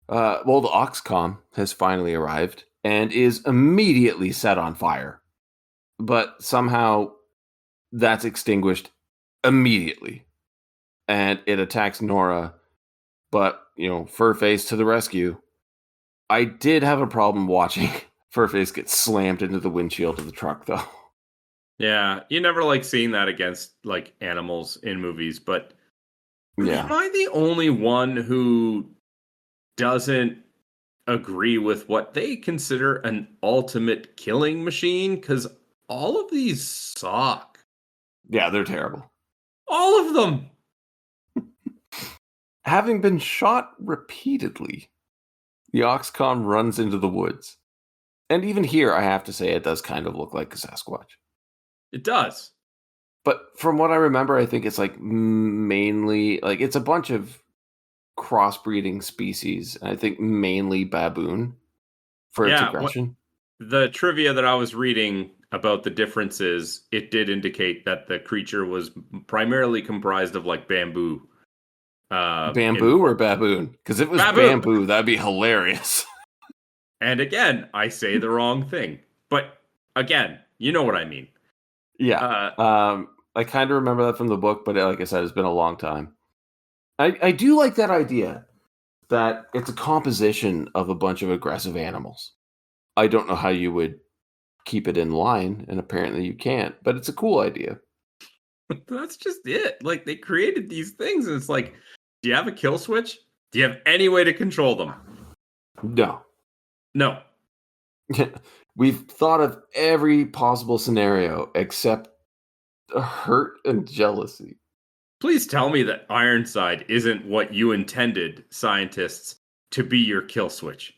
Well, the Oxcom has finally arrived and is immediately set on fire. But somehow that's extinguished immediately. And it attacks Nora, but, Furface to the rescue. I did have a problem watching Furface get slammed into the windshield of the truck, though. Yeah, you never like seeing that against like animals in movies, but am I the only one who doesn't agree with what they consider an ultimate killing machine? Because all of these suck. Yeah, they're terrible. All of them. Having been shot repeatedly, the Oxcom runs into the woods. And even here, I have to say, it does kind of look like a Sasquatch. It does. But from what I remember, I think it's like mainly, like it's a bunch of crossbreeding species. I think mainly baboon for its aggression. The trivia that I was reading about the differences, it did indicate that the creature was primarily comprised of like bamboo. Bamboo or baboon? Because if it was bamboo, that'd be hilarious. And again, I say the wrong thing. But again, you know what I mean. Yeah. I kind of remember that from the book, but like I said, it's been a long time. I do like that idea that it's a composition of a bunch of aggressive animals. I don't know how you would keep it in line, and apparently you can't, but it's a cool idea. That's just it. Like, they created these things, and it's like, do you have a kill switch? Do you have any way to control them? No. We've thought of every possible scenario except hurt and jealousy. Please tell me that Ironside isn't what you intended, scientists, to be your kill switch.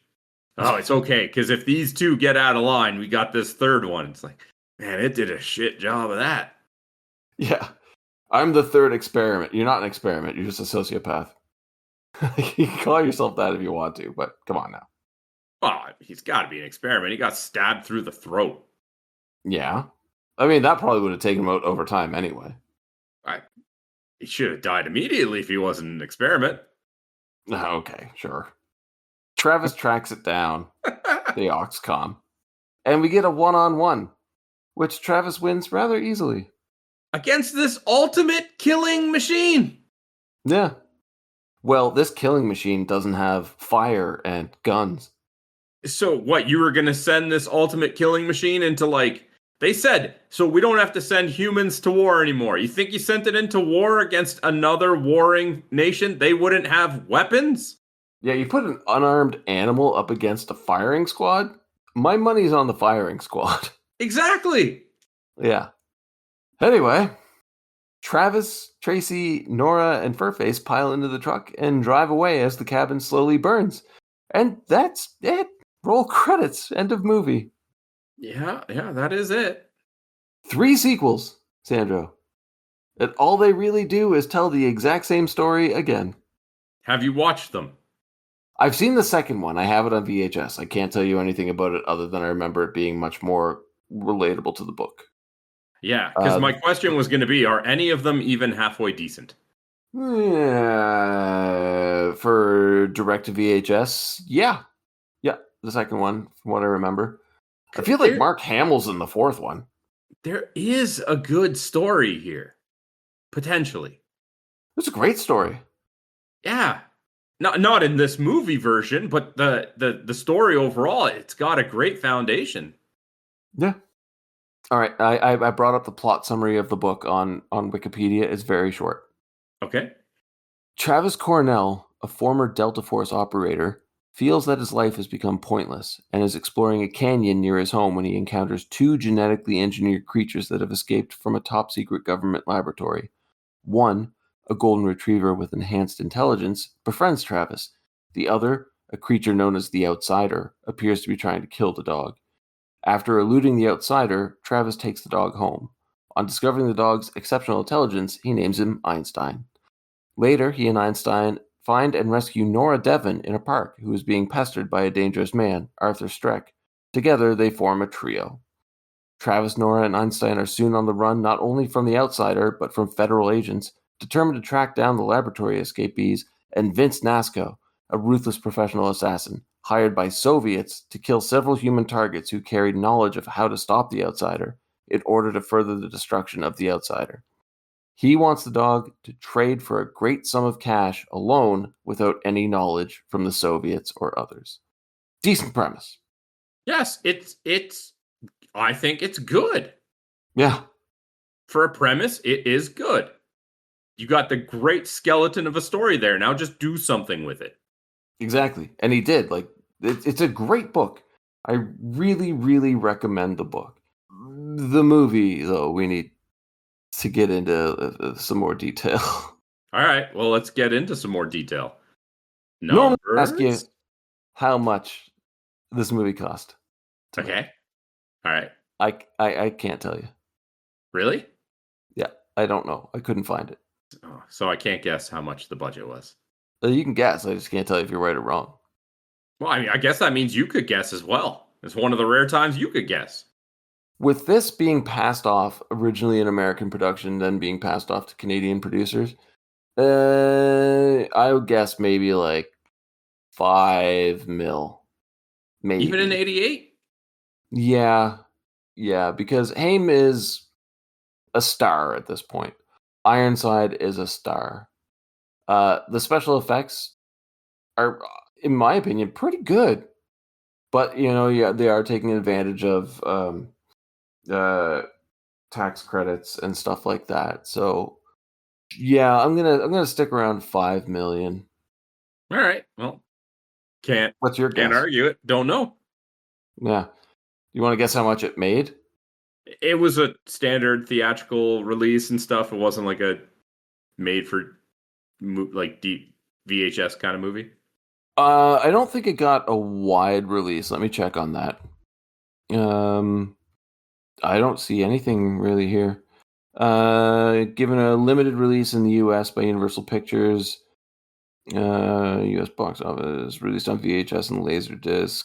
Oh, it's okay, because if these two get out of line, we got this third one. It's like, man, it did a shit job of that. Yeah. I'm the third experiment. You're not an experiment. You're just a sociopath. You can call yourself that if you want to, but come on now. Oh, he's got to be an experiment. He got stabbed through the throat. Yeah. I mean, that probably would have taken him out over time anyway. He should have died immediately if he wasn't an experiment. Okay, sure. Travis tracks it down, the Oxcom, and we get a one-on-one, which Travis wins rather easily. Against this ultimate killing machine! Yeah. Well, this killing machine doesn't have fire and guns. So what, you were going to send this ultimate killing machine into like... They said, so we don't have to send humans to war anymore. You think you sent it into war against another warring nation? They wouldn't have weapons? Yeah, you put an unarmed animal up against a firing squad? My money's on the firing squad. Exactly. Yeah. Anyway, Travis, Tracy, Nora, and Furface pile into the truck and drive away as the cabin slowly burns. And that's it. Roll credits. End of movie. Yeah, that is it. 3 sequels, Sandro. And all they really do is tell the exact same story again. Have you watched them? I've seen the second one. I have it on VHS. I can't tell you anything about it other than I remember it being much more relatable to the book. Yeah, because my question was going to be, are any of them even halfway decent? Yeah, for direct to VHS, yeah. Yeah, the second one, from what I remember. I feel like Mark Hamill's in the fourth one. There is a good story here. Potentially. It's a great story. Yeah. Not in this movie version, but the story overall, it's got a great foundation. Yeah. All right. I brought up the plot summary of the book on Wikipedia. It's very short. Okay. Travis Cornell, a former Delta Force operator, feels that his life has become pointless and is exploring a canyon near his home when he encounters 2 genetically engineered creatures that have escaped from a top-secret government laboratory. One, a golden retriever with enhanced intelligence, befriends Travis. The other, a creature known as the Outsider, appears to be trying to kill the dog. After eluding the Outsider, Travis takes the dog home. On discovering the dog's exceptional intelligence, he names him Einstein. Later, he and Einstein find and rescue Nora Devon in a park, who is being pestered by a dangerous man, Arthur Streck. Together, they form a trio. Travis, Nora, and Einstein are soon on the run not only from the outsider, but from federal agents, determined to track down the laboratory escapees and Vince Nasco, a ruthless professional assassin, hired by Soviets to kill several human targets who carried knowledge of how to stop the outsider in order to further the destruction of the outsider. He wants the dog to trade for a great sum of cash alone without any knowledge from the Soviets or others. Decent premise. Yes, it's I think it's good. Yeah. For a premise, it is good. You got the great skeleton of a story there. Now just do something with it. Exactly. And he did. Like, it's a great book. I really, really recommend the book. The movie, though, we need to get into some more detail. All right, well, let's get into some more detail. No, ask you how much this movie cost. Okay. All right. I can't tell you. Really? Yeah, I don't know. I couldn't find it. Oh, so I can't guess how much the budget was. You can guess. I just can't tell you if you're right or wrong. Well, I mean, I guess that means you could guess as well. It's one of the rare times you could guess. With this being passed off originally in American production, then being passed off to Canadian producers, I would guess maybe like $5 million. Maybe. Even in 88? Yeah, because Haim is a star at this point. Ironside is a star. The special effects are, in my opinion, pretty good. But, yeah, they are taking advantage of tax credits and stuff like that. So, yeah, I'm gonna stick around $5 million. All right. Well, What's your guess? Can't argue it. Don't know. Yeah. You want to guess how much it made? It was a standard theatrical release and stuff. It wasn't like a made for like deep VHS kind of movie. I don't think it got a wide release. Let me check on that. I don't see anything really here. Given a limited release in the US by Universal Pictures, US box office, released on VHS and Laserdisc,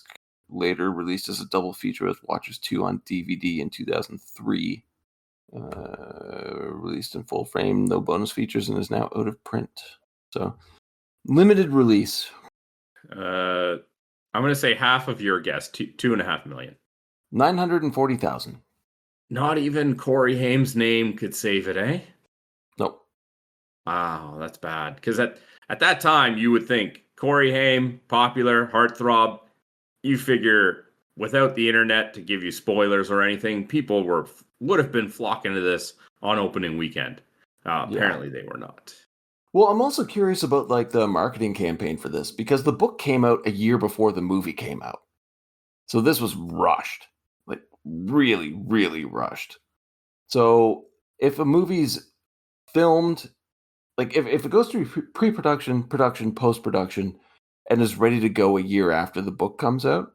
later released as a double feature with Watchers 2 on DVD in 2003. Released in full frame, no bonus features, and is now out of print. So, limited release. I'm going to say half of your guess, $2.5 million. 940,000. Not even Corey Haim's name could save it, eh? Nope. Wow, that's bad. Because at that time, you would think Corey Haim, popular, heartthrob. You figure without the internet to give you spoilers or anything, people would have been flocking to this on opening weekend. Apparently, they were not. Well, I'm also curious about like the marketing campaign for this because the book came out a year before the movie came out. So this was rushed. Like really, really rushed. So if a movie's filmed, like if it goes through pre-production, production, post-production, and is ready to go a year after the book comes out,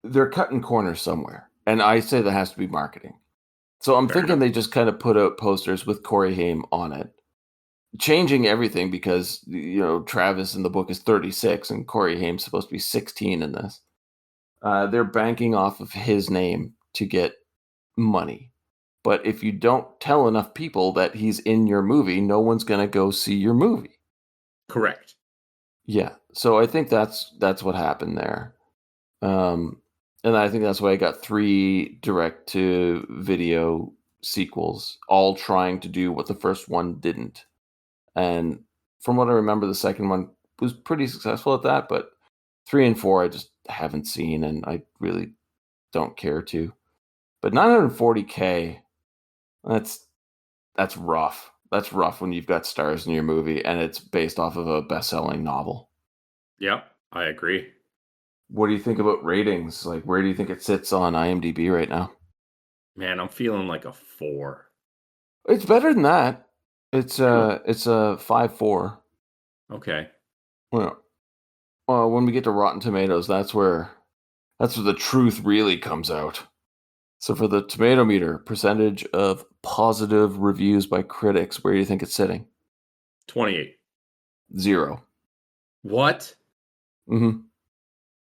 they're cutting corners somewhere. And I say that has to be marketing. So I'm thinking they just kind of put out posters with Corey Haim on it, changing everything because, Travis in the book is 36 and Corey Haim's supposed to be 16 in this. They're banking off of his name to get money. But if you don't tell enough people that he's in your movie, no one's going to go see your movie. Correct. Yeah. So I think that's what happened there. And I think that's why I got 3 direct-to-video sequels, all trying to do what the first one didn't. And from what I remember, the second one was pretty successful at that, but 3 and 4 I just haven't seen, and I really don't care to. But $940K, that's rough. That's rough when you've got stars in your movie, and it's based off of a best-selling novel. Yep, I agree. What do you think about ratings? Like, where do you think it sits on IMDb right now? Man, I'm feeling like a 4. It's better than that. It's a 5.4. Okay. Well, when we get to Rotten Tomatoes, that's where the truth really comes out. So for the tomato meter, percentage of positive reviews by critics, where do you think it's sitting? 28. 0. What? Mm-hmm.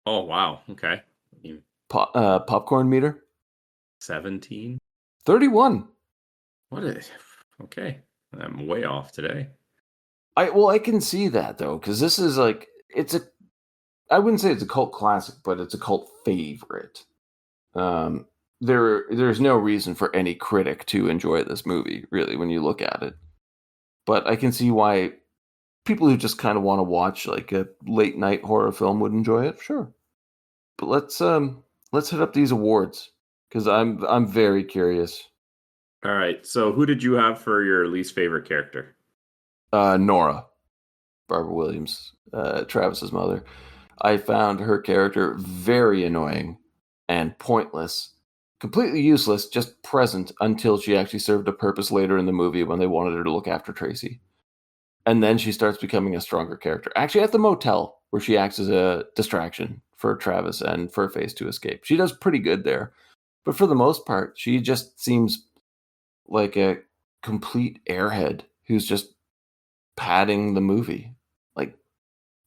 Oh wow. Okay. Popcorn meter? 17. 31. What is? Okay, I'm way off today. I can see that though, because this is like I wouldn't say it's a cult classic, but it's a cult favorite. There's no reason for any critic to enjoy this movie, really, when you look at it. But I can see why people who just kind of want to watch like a late night horror film would enjoy it. Sure. But let's hit up these awards because I'm very curious. All right. So who did you have for your least favorite character? Nora, Barbara Williams, Travis's mother. I found her character very annoying and pointless, completely useless, just present until she actually served a purpose later in the movie when they wanted her to look after Tracy. And then she starts becoming a stronger character. Actually, at the motel, where she acts as a distraction for Travis and Furface to escape. She does pretty good there. But for the most part, she just seems like a complete airhead who's just padding the movie. Like,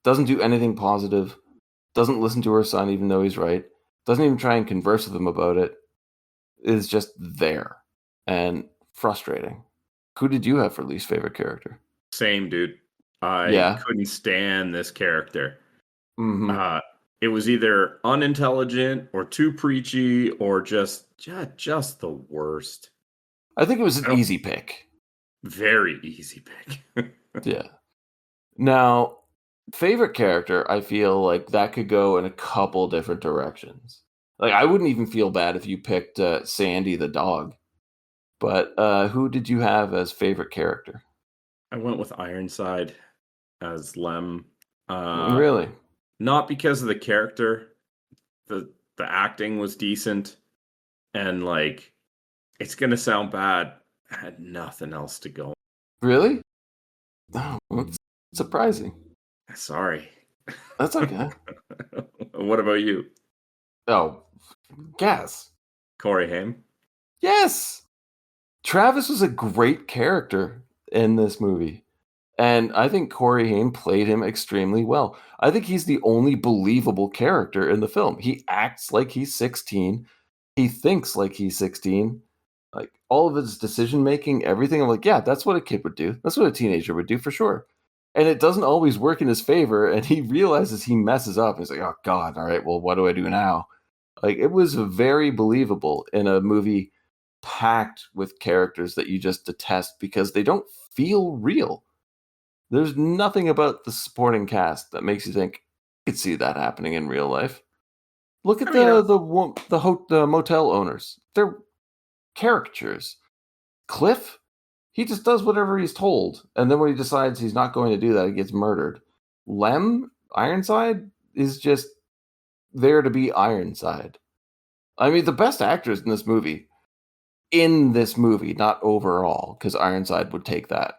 doesn't do anything positive, doesn't listen to her son even though he's right, doesn't even try and converse with him about it, is just there and frustrating. Who did you have for least favorite character? Same, dude. I couldn't stand this character. Mm-hmm. It was either unintelligent or too preachy or just the worst. I think it was an easy pick. Very easy pick. Yeah. Now, favorite character, I feel like that could go in a couple different directions. Like, I wouldn't even feel bad if you picked Sandy the dog. But who did you have as favorite character? I went with Ironside as Lem. Really? Not because of the character. The acting was decent. And, like, it's going to sound bad. I had nothing else to go. Really? Oh, that's surprising. Sorry. That's okay. What about you? Oh, guess. Corey Haim? Yes! Travis was a great character in this movie. And I think Corey Haim played him extremely well. I think he's the only believable character in the film. He acts like he's 16. He thinks like he's 16. Like, all of his decision making, everything, I'm like, yeah, that's what a kid would do. That's what a teenager would do for sure. And it doesn't always work in his favor, and he realizes he messes up. He's like, oh, God, all right, well, what do I do now? Like, it was very believable in a movie packed with characters that you just detest because they don't feel real. There's nothing about the supporting cast that makes you think you could see that happening in real life. Look at the motel owners. They're caricatures. Cliff, he just does whatever he's told, and then when he decides he's not going to do that, he gets murdered. Lem, Ironside, is just there to be Ironside. I mean, the best actors in this movie, not overall, because Ironside would take that.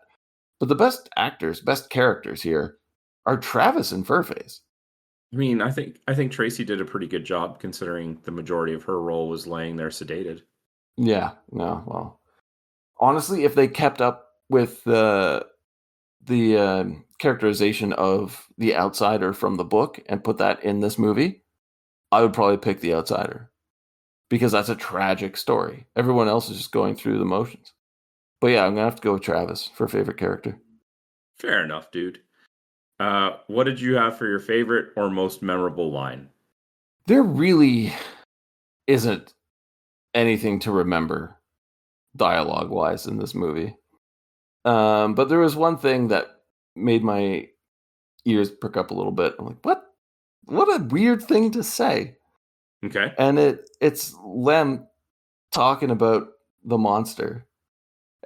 But the best actors, best characters here are Travis and Furface. I mean, I think Tracy did a pretty good job considering the majority of her role was laying there sedated. Yeah, no, well, honestly, if they kept up with the characterization of the outsider from the book and put that in this movie, I would probably pick the outsider because that's a tragic story. Everyone else is just going through the motions. But yeah, I'm gonna have to go with Travis for favorite character. Fair enough, dude. What did you have for your favorite or most memorable line? There really isn't anything to remember dialogue-wise in this movie. But there was one thing that made my ears prick up a little bit. I'm like, what? What a weird thing to say. Okay. And it's Lem talking about the monster.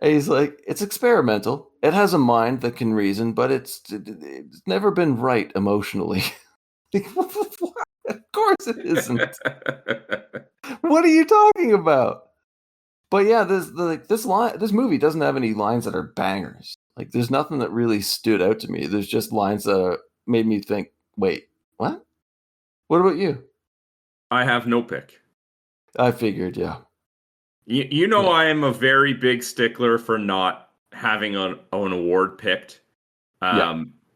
And he's like, it's experimental. It has a mind that can reason, but it's never been right emotionally. Like, what? Of course it isn't. What are you talking about? But yeah, this movie doesn't have any lines that are bangers. Like, there's nothing that really stood out to me. There's just lines that made me think, wait, what? What about you? I have no pick. I figured, yeah. You know, yeah. I am a very big stickler for not having an award picked.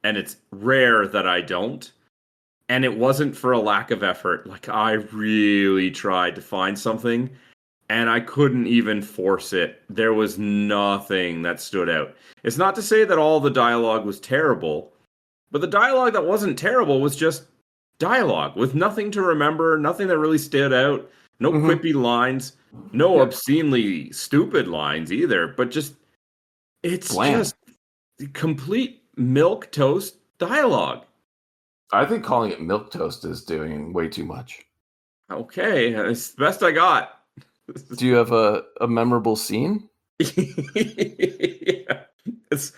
and it's rare that I don't. And it wasn't for a lack of effort. Like, I really tried to find something, and I couldn't even force it. There was nothing that stood out. It's not to say that all the dialogue was terrible, but the dialogue that wasn't terrible was just dialogue with nothing to remember, nothing that really stood out, no quippy lines, no obscenely stupid lines either, but just, it's just complete milquetoast dialogue. I think calling it milquetoast is doing way too much. Okay, it's the best I got. Do you have a memorable scene? Yeah. It's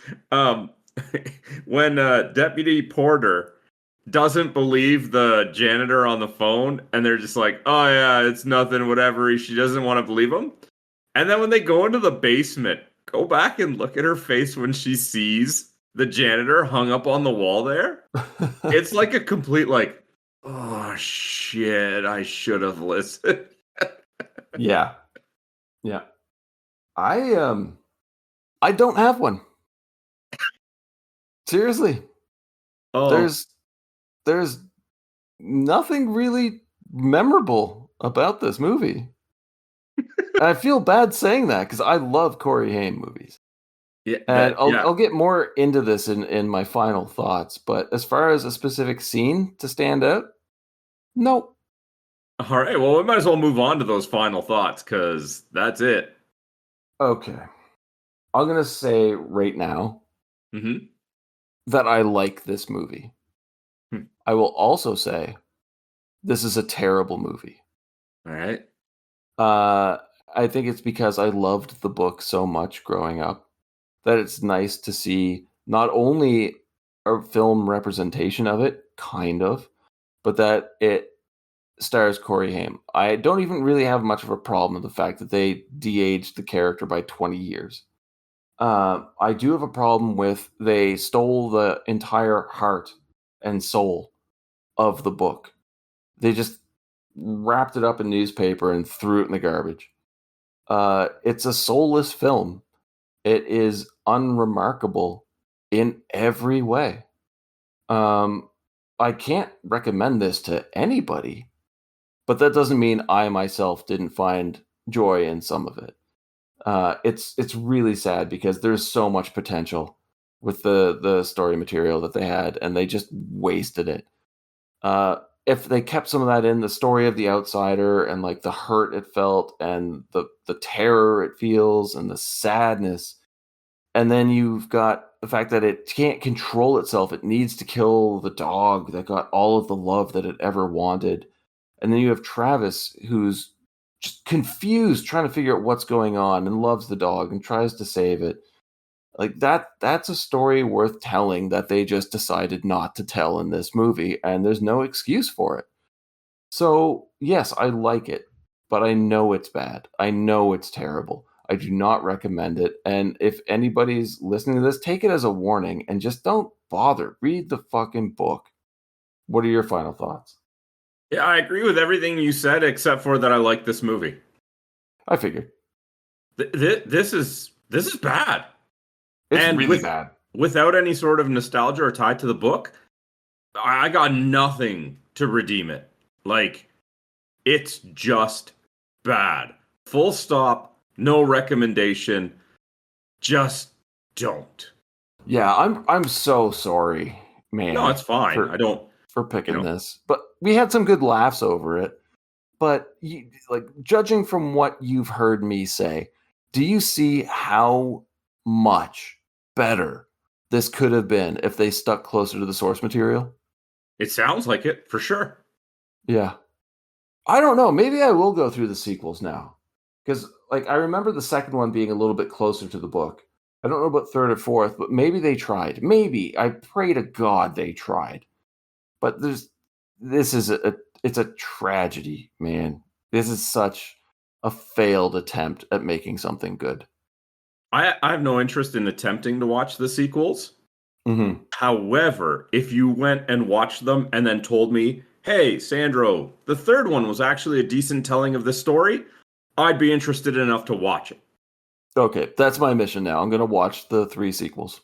when Deputy Porter doesn't believe the janitor on the phone, and they're just like, "Oh yeah, it's nothing, whatever." She doesn't want to believe him, and then when they go into the basement, go back and look at her face when she sees the janitor hung up on the wall there. It's like a complete like, oh shit, I should have listened. Yeah. I don't have one. Seriously. Oh. There's nothing really memorable about this movie. I feel bad saying that because I love Corey Haim movies. Yeah, and I'll get more into this in my final thoughts. But as far as a specific scene to stand out, nope. All right, well, we might as well move on to those final thoughts because that's it. Okay. I'm going to say right now that I like this movie. I will also say this is a terrible movie. All right. I think it's because I loved the book so much growing up that it's nice to see not only a film representation of it, kind of, but that it stars Corey Haim. I don't even really have much of a problem with the fact that they de-aged the character by 20 years. I do have a problem with they stole the entire heart and soul of the book. They just wrapped it up in newspaper and threw it in the garbage. It's a soulless film. It is unremarkable in every way. I can't recommend this to anybody, but that doesn't mean I myself didn't find joy in some of it. It's really sad because there's so much potential with the story material that they had, and they just wasted it. If they kept some of that in, the story of the outsider and like the hurt it felt and the terror it feels and the sadness, and then you've got the fact that it can't control itself. It needs to kill the dog that got all of the love that it ever wanted. And then you have Travis, who's just confused, trying to figure out what's going on, and loves the dog and tries to save it. Like that's a story worth telling that they just decided not to tell in this movie, and there's no excuse for it. So, yes, I like it, but I know it's bad. I know it's terrible. I do not recommend it. And if anybody's listening to this, take it as a warning and just don't bother. Read the fucking book. What are your final thoughts? Yeah, I agree with everything you said, except for that I like this movie. I figured. This is bad. It's really bad. Without any sort of nostalgia or tie to the book, I got nothing to redeem it. Like, it's just bad. Full stop. No recommendation. Just don't. Yeah, I'm so sorry, man. No, it's fine. For picking this, but we had some good laughs over it. But judging from what you've heard me say, do you see how much better this could have been if they stuck closer to the source material? It sounds like it, for sure. Yeah. I don't know. Maybe I will go through the sequels now. Because, I remember the second one being a little bit closer to the book. I don't know about third or fourth, but maybe they tried. Maybe. I pray to God they tried. But it's a tragedy, man. This is such a failed attempt at making something good. I have no interest in attempting to watch the sequels. Mm-hmm. However, if you went and watched them and then told me, hey, Sandro, the third one was actually a decent telling of this story, I'd be interested enough to watch it. Okay, that's my mission now. I'm going to watch the 3 sequels.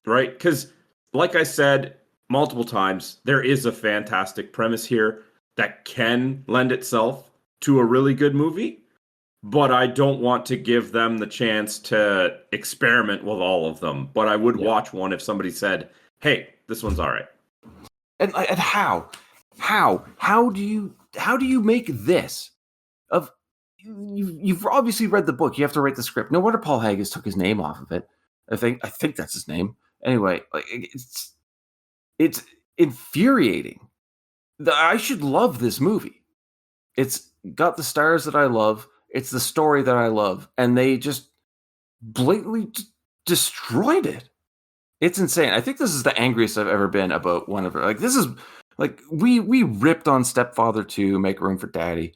Right? Because like I said multiple times, there is a fantastic premise here that can lend itself to a really good movie, but I don't want to give them the chance to experiment with all of them. But I would watch one if somebody said, hey, this one's all right. And how do you make this of you've obviously read the book, you have to write the script. No wonder Paul Haggis took his name off of it. I think that's his name. Anyway, like it's infuriating. I should love this movie. It's got the stars that I love. It's the story that I love, and they just blatantly destroyed it. It's insane. I think this is the angriest I've ever been about one of her. Like, this is like we ripped on Stepfather 2, Make Room for Daddy.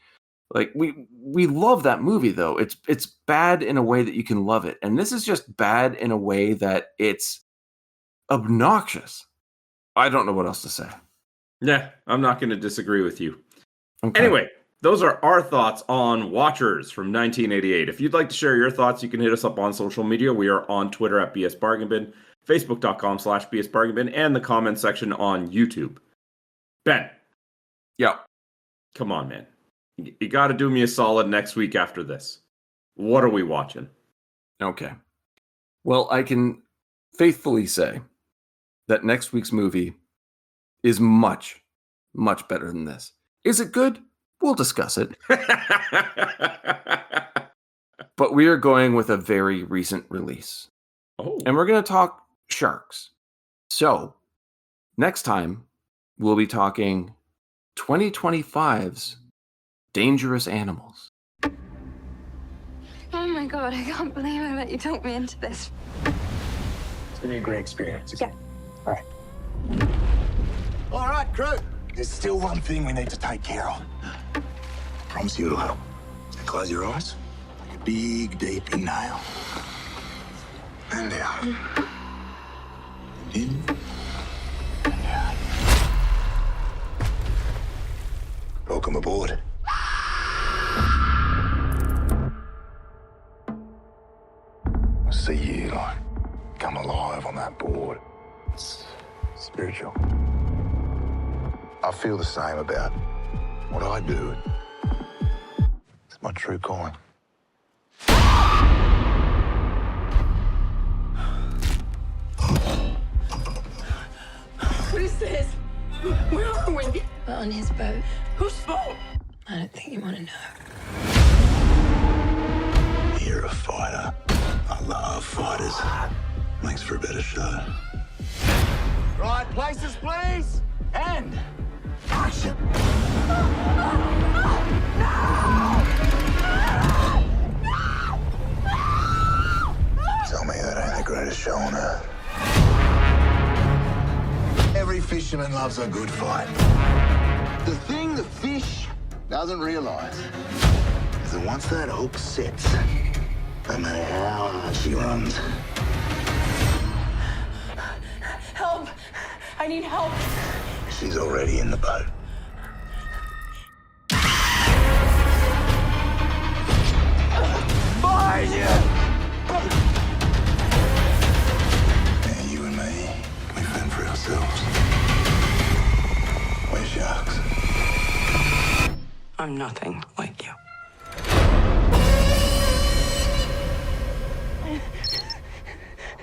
Like we love that movie though. It's bad in a way that you can love it, and this is just bad in a way that it's obnoxious. I don't know what else to say. Yeah, I'm not going to disagree with you. Okay. Anyway, those are our thoughts on Watchers from 1988. If you'd like to share your thoughts, you can hit us up on social media. We are on Twitter at BS Bargain Bin, Facebook.com/BS Bargain Bin, and the comment section on YouTube. Ben. Yeah. Come on, man. You got to do me a solid next week after this. What are we watching? Okay. Well, I can faithfully say that next week's movie is much, much better than this. Is it good? We'll discuss it. But we are going with a very recent release. Oh. And we're going to talk sharks. So, next time, we'll be talking 2025's Dangerous Animals. Oh my God, I can't believe I let you talk me into this. It's gonna be a great experience. Yeah. All right, crew. There's still one thing we need to take care of. Promise you it'll help. Close your eyes. Take a big, deep inhale. And out. In. And out. Welcome aboard. I see you, like, come alive on that board. It's spiritual. I feel the same about what I do. It's my true calling. What is this? Where are we? We're on his boat. Whose boat? I don't think you want to know. You're a fighter. I love fighters. Makes for a better show. Right places, please. And Action. Tell me that ain't the greatest show on earth. Every fisherman loves a good fight. The thing the fish doesn't realize is that once that hook sets, no matter how hard she runs, Help! I need help. she's already in the boat. behind you. Now you and me, we fend for ourselves. We're sharks. I'm nothing like you.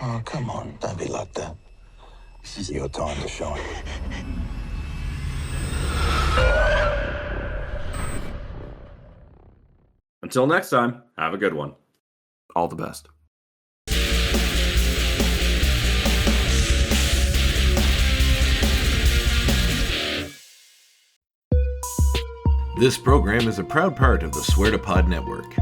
Oh, come on. Don't be like that. This is your time to shine. Until next time, have a good one. All the best. This program is a proud part of the Swear2Pod Network.